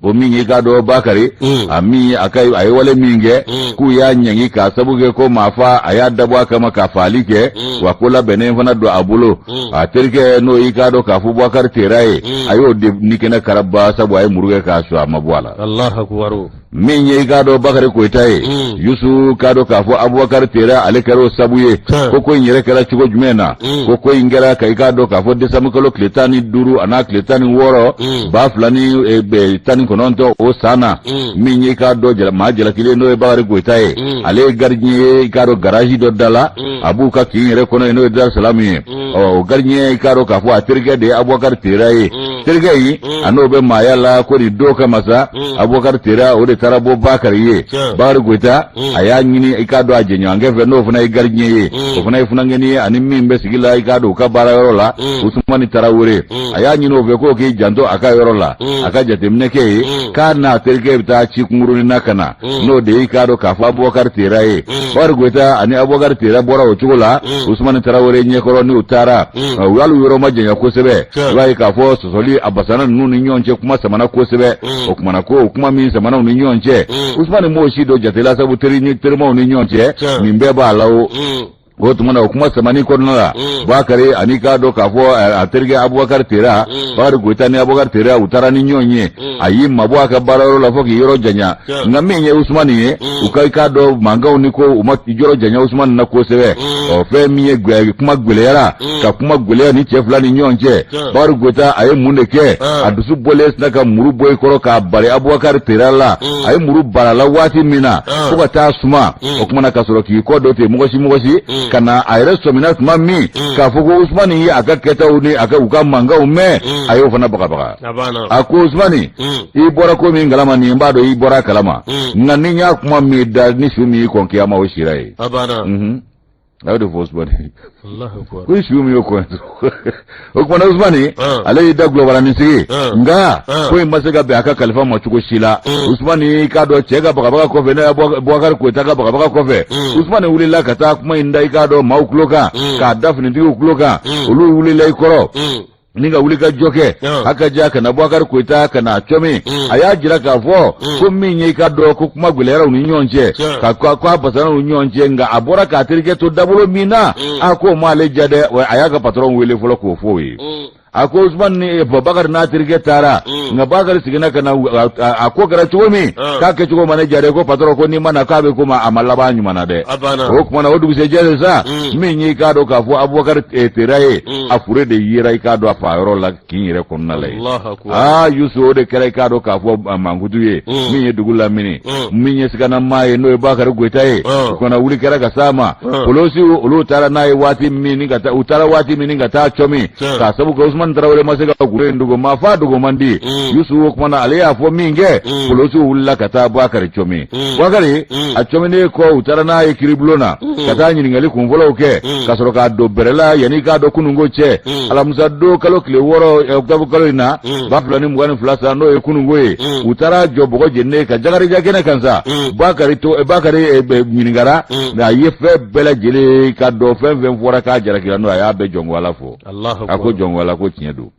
o min yi ka do bakari ami akai ay wala minge ku ya nyangi ka sabuge ko mafa aya dabwa kama ka falike wa kula benen fana do abulo a terke no yi ka do ka fu bakar teraye ayo de nikena karabba sabu ay muruge ka shu amabwala Allah akbar min yi ka do bakari ko itaye yusu ka do ka fu abubakar tera alekaro sabuye ko ko nyere kala chugo jumena ko ko ingera kai ka do ka fu de samukalo kletani duru ana kletani woro ba flani be tani kononto o sana min yi ka do jala ma jala kile no e bakari ko itaye ale garnye ka do garaji do dala abuka kinyere kono no dar salami o garnye ka do ka fu atirge de abubakar tera yi tirge yi anobe mayala ko di do ka masa abubakar tera o de tarabo bakar ye bakari ko ita aya nyini ikado ajenyo angefe no funa igarnye ye o funa ifuna ngeni ani mimbe sigila ikado ka bara yorola usmani tarawure aya nyini ofe ko ki janto aka yorola aka jatemne ke kana terke bita chikunguru nakana no de ikado ka fa abubakar tera ye bakari ko ita ani abubakar tera bora o chugola usmani tarawure nye koro ni utara walu yoro majenya ko sebe bai ka fo sosoli abasana nunu nyonche kuma samana ko sebe o kuma na ko kuma min samana nunu nyonche usmani mo shido jatela sabu terima nunu nyonche mimbe ba lawo o tumana kuma samani ko nala bakare anika do ka fo aterge abubakar tera bar goitani abubakar tera utara ni nyonye ayi mabwa bararo la foki yoro janya ngamenye usmani ye ukai ka do manga uniko umati yoro janya usmani na ko sebe o fe miye gwe kuma gwelera ka kuma gwelera ni chef la ni nyonje bar goita ayi muneke adusu boles na ka muru boy koro ka bare abubakar tera la ayi muru barala wati mina ko ta suma o kuma na kasoro ki ko do te mugoshi kana ayre somina tuma mi ka fugo usmani aka keta uni aka uka manga umme ayo fana baka ako usmani i bora ko mi ngalama ni mbado i bora kalama ngani nya kuma mi da ni shumi ko kiyama o shirai abana awde fosbani Allahu akbar ko shumi ko o kuma usmani alai da global ni sigi nga ko masega be aka kalifa mo chuko shila usmani ka do chega baka ko fe na bwakar ko taka baka ko fe usmani wulila kata kuma indai ka do maukloka ka dafni ndiku kloka ulu wulila ikoro ninga wulika joke haka jaka na bwakar ko ita kana chomi aya jira ka fo ko minye ka do ko kuma gulera uni nyonje ka kwa basana uni nyonje nga abora ka tirike to dabulo mina ako male jade aya ka patron wele folo ko foyi ako usman ni babakar na tirge tara nga bakar sigina kana ako gara chugomi ka ke chugo mane jare ko patro ko ni mana ka be kuma amalla ba nyuma de o kuma na odu se jere sa minyi ka do ka fu abubakar teraye afure de yira ka do afaro la kinire ko nale yusu de kere ka do ka fu manguduye minyi dugula mini minyi sigana mai no bakar goitaye ko na wuli kera ka sama polosi ulu tara nai wati mini ngata utara wati mini ngata chomi ka sabu ko usman tarawre masega gure ndugo mafa dugo mandi yusu kuma na aliya fo minge polosu wulla kata bakar chomi bakari a chomi ne ko utara na ikiriblona kata nyini ngali kumvola uke kasoro ka do berela yani ka do kunungo che ala musa do kalo kle woro oktabu kalo ina baflani mugani flasa no kunungo e utara jobogo jenne ka jagari jagene kansa bakari to bakari nyini ngara na yefe bela jele ka do fen fora ka jara kilano ya be jongo ala fo Allah ko jongo ala ko tinyedo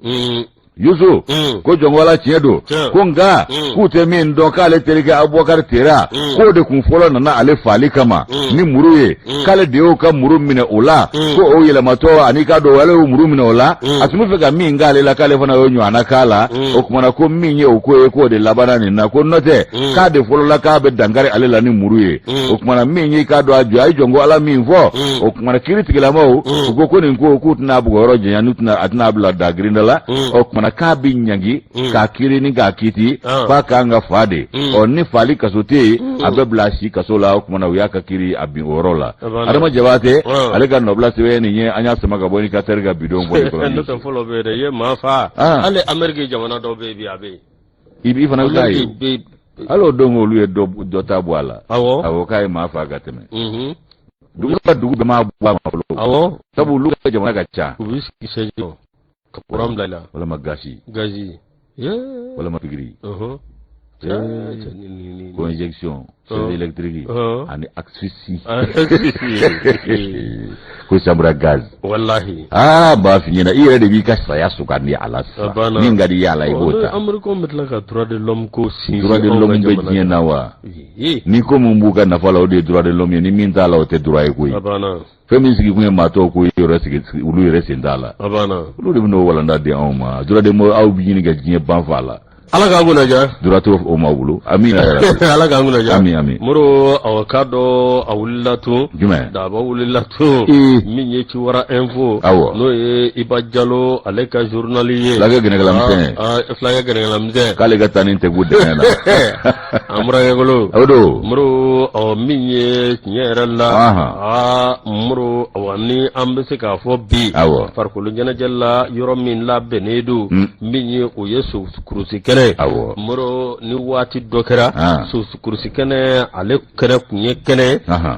yusu ko jongwala ciedo ko nga ku te min don kale terike abubakar tera ko de kun folo na ale fali kama ni muruye kale de o ka muru mine ola ko o yele mato ani ka do wale muru mine ola atumu fe ga min ngale la kale fana yo nyana kala o kuma na ko minye o ko de labana ni na ko note ka de folo la ka be dangare ale la ni muruye o kuma na minye ka do aju ay jongwala min fo o kuma na kiritikela mo ko ni ko tuna bugoro je yanu tuna atna bla da grindala o kuma na ka binyangi ka kiri ni ga kiti ba ka nga fade o ni fali kasote abe blashi kasola kuma na uya ka kiri abi orola adama jabate alega nobla sewe ni nye anya sama ga boni ka terga bidon boni ko no to follow be de ye ma fa ale america jamana do be bi abe ibi fana ugai alo dongo luye do tabwala awo kai ma fa gateme dugu ma bwa ma folo awo sabu lu ka jamana ga cha wiski sejo kapuram dala wala magashi gaji wala mapigiri ko injection électrique ani asphyxie ko sabra gaz wallahi ba finyana ire de bi ka saya sukandi ala ni ngadi yala ibota amurko metla ka droit de l'homme ko si droit de l'homme be jena wa ni ko mumbuka na fala o de droit de l'homme ni minta la o te droit ko abana feminist ki mato ko yoro sigi ulu yere sindala abana ulu de no wala nda de ma droit de mo aw bi ni ga jine ban fala ala ka nguna ja droit o ma wulu amina ala ka nguna ja ami muro awakado awullatu jume da ba wulillatu min ye ci wara info no e ibajalo aleka journalier laga gene galamse flaga gene galamse kale ga tanin te gudde na amra yegolo awdo muro o min ye nyeralla muro awani ambese ka fo bi farkulu jana jalla yoro min labbe nedu min ye o yesu kurusi kene muro ni wati dokera su kursi kene ale kene kunye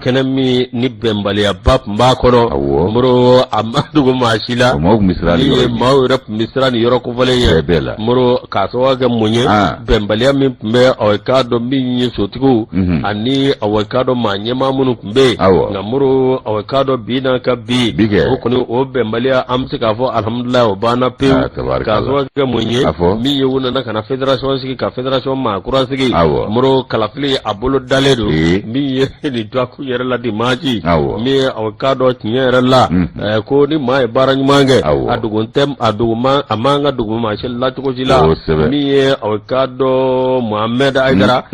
kene mi ni bembaliya bab mba kono muro amadugo mashila ni mawrap misrani yoro ko vale ye muro kaso waga munye bembaliya mi mbe awakado mi nyi sotiku ani awakado manye mamunu mbe na muro awakado bina ka bi okoni o bembaliya amsi ka fo alhamdulillah obana pe kaso waga munye mi yewuna na kana federation sigi ka federation ma kura sigi muro kalafili abolo daledo mi ye ni dwaku yere la di maji mi awakado nyere la ko ni mai barany mange adugun tem aduguma amanga duguma shella tuko jila mi ye awakado Muhammad Aidara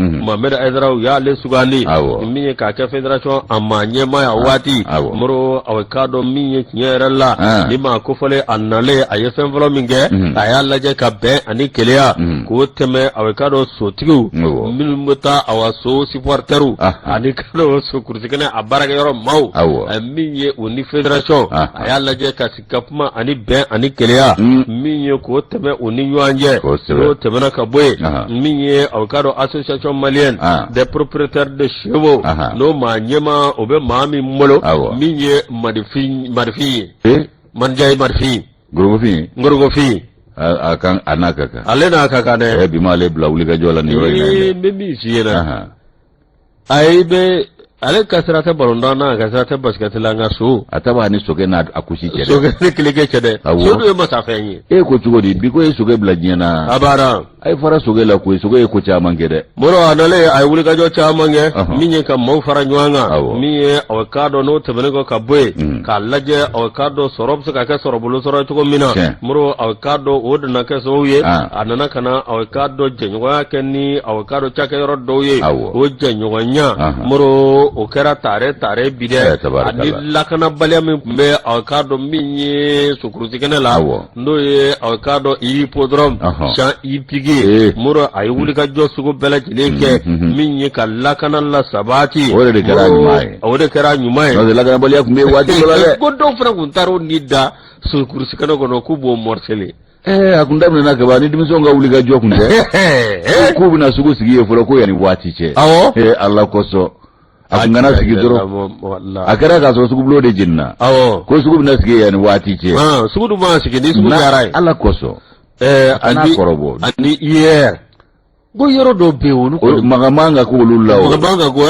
ya le sugandi mi ye ka ka federation amanye ma awati muro awakado mi ye nyere la ni ma ko fole annale ayefen volo minge ayalla je ka be ani kelea ko teme awakado sotigu min muta awaso supporteru ani kado so kursikane abaraga yoro mau min ye uni federation ayalla je ka sikapma ani be ani kelea min ye ko teme uni yuanje ko teme na kaboy min ye awakado association malienne des propriétaires de chevaux no ma nyema obe mami molo min ye marfi manjay marfi ngorgo fi akan anaka alena kaka ne bi male bla wuli ga jola ni roina mbi siyena aibe ale kasrata balonda na kasrata basketla nga so ataba ni soge na akushi chere soge ne klike chede so do ma safenyi ko chugodi bi ko soge bla jena abara ai fara soge la ko soge ko chama ngede moro anale ai wuli ga jo chama nge minye ka mo fara nywanga miye awakado no tebene ko kabwe ka laje awakado sorob ka ka sorobulu soro to ko mina moro awakado wodna ka so ye anana kana awakado jenywa kenni awakado chaka yoro doye o jenywa nya moro o kera tare bide ani lakana balya mi be awakado minye sukurusi kenela ndo ye awakado ipodrom sha ipigi muro ay wuli ka jo sugo bela jileke minye ka lakana la sabati ore de kera nyumai no de lakana balya kumbe wati lole godo fra kuntaro nida sukurusi kenoko no kubo morsele akunda mna ka bani dimisonga wuli ka jo kunde kubu na sugo sigiye folo ko yani wati che Allah koso akungana sigi doro akara ka so sugu blode jinna ko sugu na sigi yani wati ce sugu du ma sigi ni sugu garai ala koso ani korobo ani go yoro do be wonu ko magamanga ko lulawo magamanga go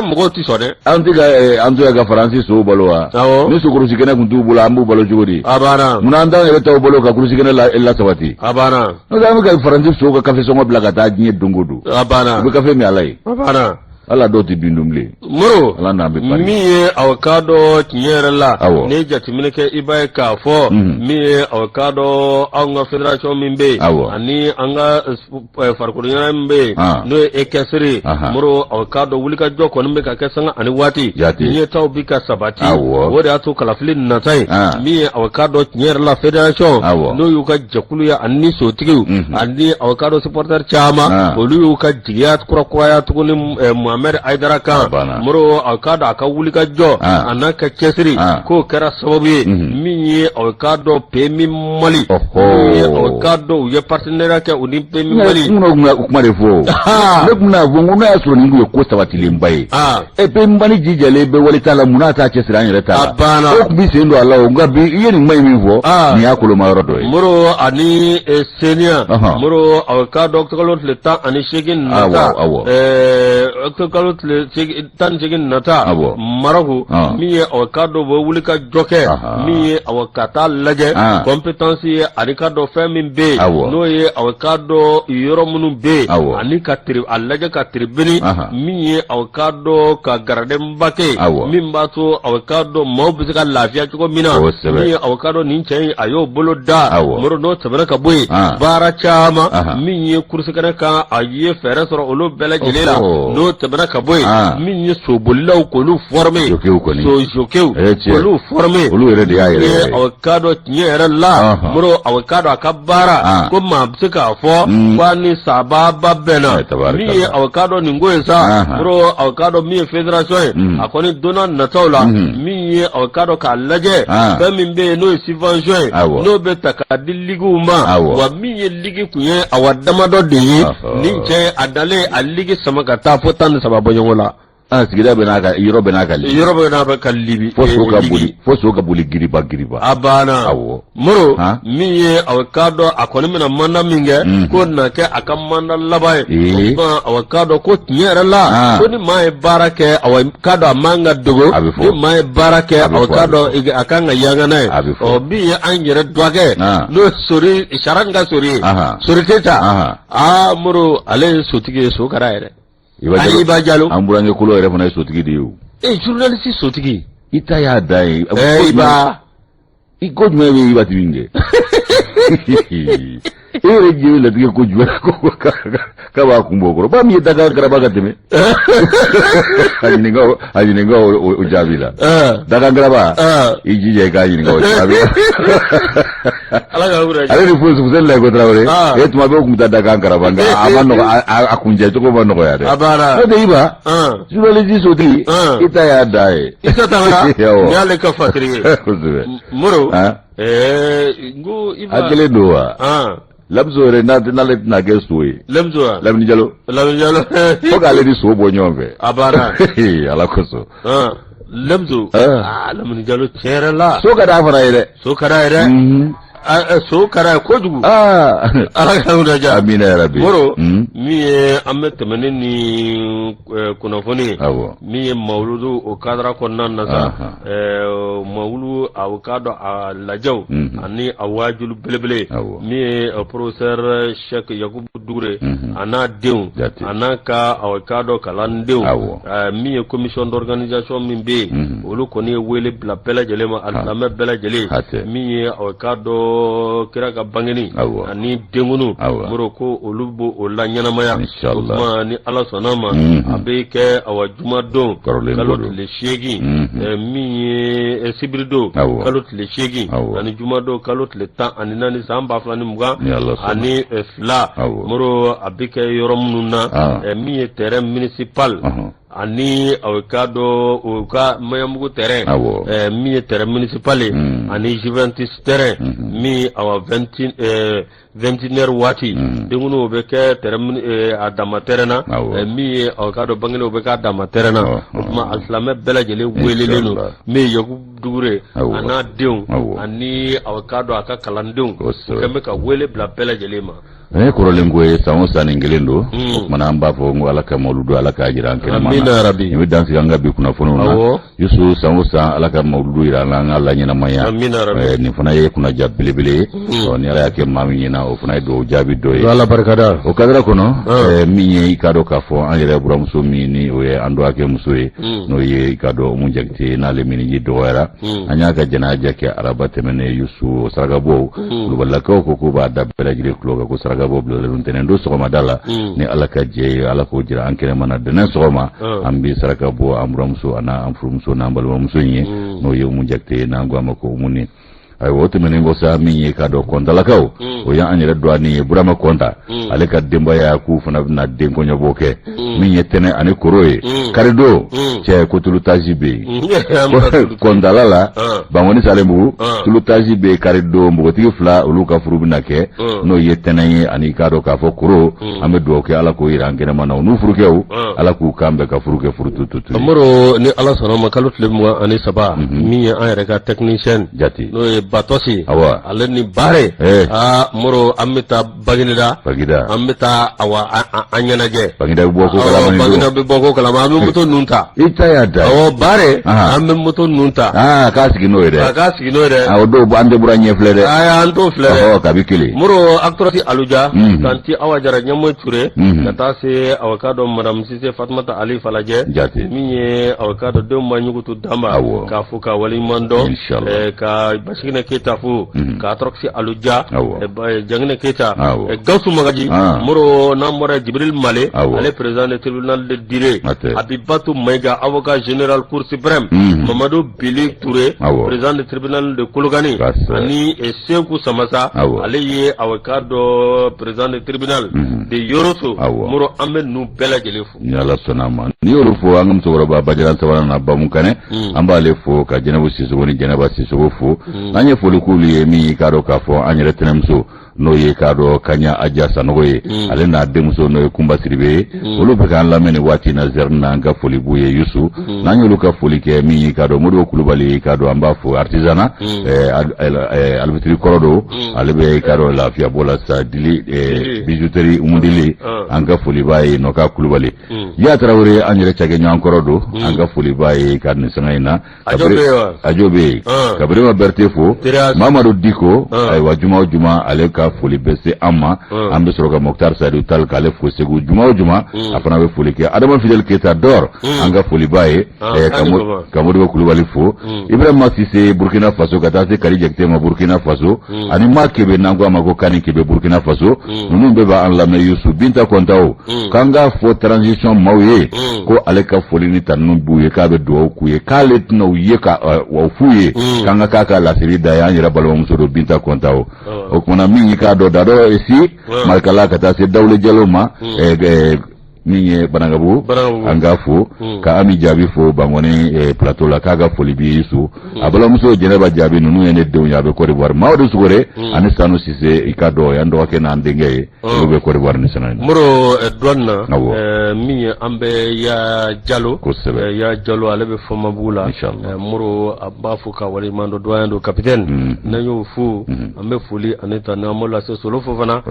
mo ti sone antiga ga francis so balwa ni sugu sigena kuntu bula ambu balo jodi abana munanda e taw balo ka sigena la sabati abana no da ga francis so ka kafe so mo blaga ta nyi dungudu abana be kafe mi alai abana ala doti bindumle muro ala na be pari miye awakado tinyere la ne jatimine ke ibaye ka fo miye awakado anga federation mimbe ani anga farkunya mbe no ekesri muro awakado wulika joko nimbe ka kesanga ani wati miye taw bika sabati wode atu kala filin na tai miye awakado tinyere la federation no yuka jakulu ya ani sotigi ani awakado supporter chama olu yuka jiyat kura ya tukuni Ahmed Aidara kan muru awkado aka wuli ka jɔ ana ka cɛsiri ko kɛra sababu ye min ye awkado PMI Mali awkado u ye partenariat kɛ u ni PMI Mali kuma de fɔ ne kun n'a fɔ n ko n'a y'a sɔrɔ nin kun ye ko sabatilenba ye PMI Mali jijalen bɛ wali t'a la mun n'a t'a cɛsiri an yɛrɛ t'a la o kun bi sen don a la o nka bi i ye nin kuma in min fɔ nin y'a koloma yɔrɔ dɔ ye muru ani seniya muru awkado kalo tile 18 nata kalo tile 18 nata Maroc min ye awkado bɛ wuli ka jɔ kɛ min ye awkata lajɛ compétence ye ani ka dɔ fɛn min bɛ n'o ye awkado yɔrɔ minnu bɛ ani ka a lajɛ ka tribune min ye awkado ka garadenba kɛ min b'a to awkado maaw bɛ se ka lafiya cogo min na min ye awkado nin cɛ in a y'o bolo da muru n'o tɛmɛna ka bɔ yen baara caman min ye kurusikɛnɛ kan a ye fɛɛrɛ sɔrɔ olu bɛɛ lajɛlen la n'o tɛmɛna ka bɔ yen min ye sobolilaw k'olu former jokew k'olu former olu yɛrɛ de y'a yɛrɛ ye awkado tiɲɛ yɛrɛ la muru awkado a ka baara ko maa bɛ se k'a fɔ ko ni sababa bɛnna min ye awkado nin ko ye sa muru awkado min ye fédération ye a kɔni donna nataw la min ye awkado k'a lajɛ fɛn min bɛ yen n'o ye subvention ye n'o bɛ ta k'a di ligiw ma wa min ye ligi kun ye awa damadɔ de ye nin cɛ a dalen a ligi sama ka taa fo 13 bɔ ɲɔgɔn la sigida bɛ n'a ka yɔrɔ bɛ n'a ka libi yɔrɔ bɛ n'a ka libi fo so ka boli giriba a banna muru min ye awkado a kɔni bɛna manda min kɛ ko na kɛ a ka manda laban ye awkado ko tiɲɛ yɛrɛ la ko ni maa ye baara kɛ awkado a man ka dogo ni maa ye baara kɛ awkado a kan ka yanga n'a ye min ye an yɛrɛ dɔgɔkɛ n'o sori saran ka sori sori tɛ ta muru ale ye sotigi ye so kɛra yɛrɛ Iba Jalo an burankɛ kolo yɛrɛ fana ye sotigi de ye journaliste sotigi i ta y'a da ye Iba i ko jumɛn bɛ Iba tigi kɛ e yɛrɛ jɛ latigɛ ko jumɛn k'a b'a kun bɔ kɔrɔ ba min ye Dakar Garaba ka tɛmɛ a ɲininka o jaabi la Dakar Garaba i jija i k'a ɲininka o jaabi ale ni foyi Fuseni Layiko Tarawele e tuma bɛɛ u kun bɛ taa Dakar Garaba nka a ma nɔgɔ a kuncɛ cogo ma nɔgɔya dɛ n'o tɛ Iba journaliste sotigi i ta y'a da ye i ta taara ni y'ale ka fatiri ye kosɛbɛ muru ngo Iba a kelen don wa Lamzo yɛrɛ n'ale tɛna kɛ so ye Lamini Jalo fo k'ale ni so bɔ ɲɔgɔn fɛ a banna Ala kosɔn Lamzo Lamini Jalo tiɲɛ yɛrɛ la so ka d'a fana ye dɛ so ka d'a ye dɛ so kɛra kojugu Ala ka wulaja amina yarabi muru min ye an bɛ tɛmɛ ni kunnafoni ye min ye mawuludu o kadara kɔnɔna na sa mawulu awkado a lajɛw ani a waajulu belebele min ye professeur Cheikh Yakubu Dugure a n'a denw a n'a ka awkado kalandenw min ye commission d'organisation min bɛ yen olu kɔni ye wele bila bɛɛ lajɛlen ma alisamɛ bɛɛ lajɛlen min ye awkado kira ka bangeni ani denkunu muru ko olu bo o la ɲɛnamaya o tuma ni Ala sɔnna ma a bɛ kɛ awa jumadon kalo tile 8 min ye sibirido kalo tile 8 ani jumadon kalo tile 14 san 2020 ani 2 muru a bɛ kɛ yɔrɔ minnu na min ye terrain municipal ani awkado o ka mayamugu terrain min ye terrain municipal ani Juventus terrain min awa 21h waati dengunu bɛ kɛ terrain a dama terrain na min ye awkado bangene o bɛ k'a dama terrain na o tuma alisamɛ bɛɛ lajɛlen welelen don min ye Yakubu Dugure a n'a denw ani awkado a ka kalandenw o kɛn bɛ ka wele bila bɛɛ lajɛlen ma kɔrɔlen ko ye san o san nin kelen don o kumana an b'a fɔ n ko Ala ka mawuludu Ala k'a jira an kɛnɛma na n bɛ dansigi an ka bi kunnafoniw na Yusu san o san Ala ka mawuludu jira an na an ka laɲɛnamaya nin fana ye kunnaja belebele ye ni Ala y'a kɛ maa min ɲɛna o fana ye dugawu jaabi dɔ ye Ala barikada o kadira kɔnɔ min ye i k'a dɔn k'a fɔ an yɛrɛ buramuso min ni o ye an dɔgɔkɛ muso ye n'o ye i k'a dɔn Umu Jakite n'ale miniji dɔgɔyara an y'a ka jɛnaja kɛ araba tɛmɛnen Yusu sarakabɔw Kulubalilakaw ko k'u b'a da bɛɛ lajɛlen tulo kan ko sarakabɔ bilalen ntɛnɛn don sɔgɔmada la ni Ala ka jɛ ye Ala k'o jira an kɛnɛma na dɛnɛn sɔgɔma an bɛ saraka bɔ an buramuso an n'an furumuso n'an balimamuso in ye n'o ye Umu Jakite n'an ko a ma ko Umu ni ay wote menen go sa min ye ka do konta la kaw o ya anyere do ani burama konta ale ka demba ya ku fana na den ko nyobo ke min ye tene ani koroye karido che ko tulu tajibe konta la bangoni salembu tulu tajibe karido mboti fla uluka furu binake no ye tene ani ka do ka fo koro ame do ke ala ko irangena mana nu furu ke ala ku kambe ka furu ke furu tutu amoro ni ala sono makalut le mo ani saba min ye ayere ka technicien jati no e batosi awa ale ni bare moro amita bagida amita awa anyanaje bagida boko kala amu muto nunta ita ya da awa bare amu muto nunta ka sigi no ire awo do ande buranye flere anto flere kabikili muro actress aluja tanti awa jara nyamo ture kata se awakado madam sise fatmata ali falaje minye awakado do manyugutu dama ka fuka wali mando ka bashikina keta fu ka troksi aluja jangine keta gausu magaji muro namora jibril male ale président du tribunal de dire abibatu maiga avocat général cour suprême mamadou bilik touré président du tribunal de kologani ani seku samasa ale ye awakado président du tribunal de yoroso muro amel nu bela jelefu yalla sonama ni yoro fo angam sogoro ba bajaran sawana na bamukane amba le fo ka jenabu siso ni jenaba siso fo anye fo lukulu ye mi kado ka fo anye tenemso no ye kado kanya aja sanoye ale na demso no kumba siribe olu be kan lamene wati na zerna nga foli buye yusu nanyo luka foli ke mi kado modo kulubali kado amba fo artisana albitri korodo ale be kado la fia bola sa dili bijouterie umundili anga foli baye no ka kulubali ya trawre anyere chage nyan korodo anga foli baye kan sangaina ajobe kabrema bertefo mamadou diko ay wajuma juma ale ka foli bese amma ambe soroga Mokhtar Sadou Tal kale fo segu juma afana be foli ke adama fidel keta dor anga foli baye kamodo kulubali fo Ibrahima Cissé Burkina Faso kata se kali jekte ma Burkina Faso ani makebe nango amago kani kebe Burkina Faso nunu be ba an lamne Youssou Binta Kontao kanga fo transition mawye ko ale ka foli ni tanu buye ka be do kuye kale tno ye ka wa fuye kanga kaka la seri da ya nyira balwa musodo Binta Kontao okuna mingi ka do dado esi markala kata se dawle jaloma minye banagabu anga fo ka ami jabi fo bangone plateau la kaga foli bi Youssou abala muso jeneba jabi nunu ene de nyabe ko riwar mawdo sugore ani sanu sise ikado yando wake na ndenge be ko riwar ni sanani muro donna minye ambe ya jalo ya jalo alebe fo mabula muro abafu ka wali mando doyando capitaine nanyo fu ambe foli aneta na mola se solo fo fana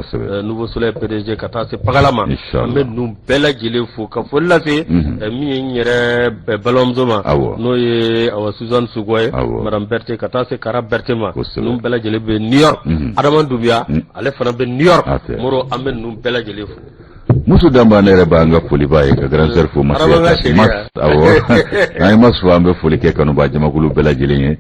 nouveau soleil PDG kata se pagalama ambe nu la jele fo ka fo la se mi yere balom zoma no ye awa Suzanne Sugoy madame Berté kata se kara Berté ma num bela jele be New York Adama Dubia ale fana be New York moro amen num bela jele fo musu damba nere ba nga foli baye ka grand sœur fo mas awo ay mas fo ambe foli ke kanu ba jama kulu bela jele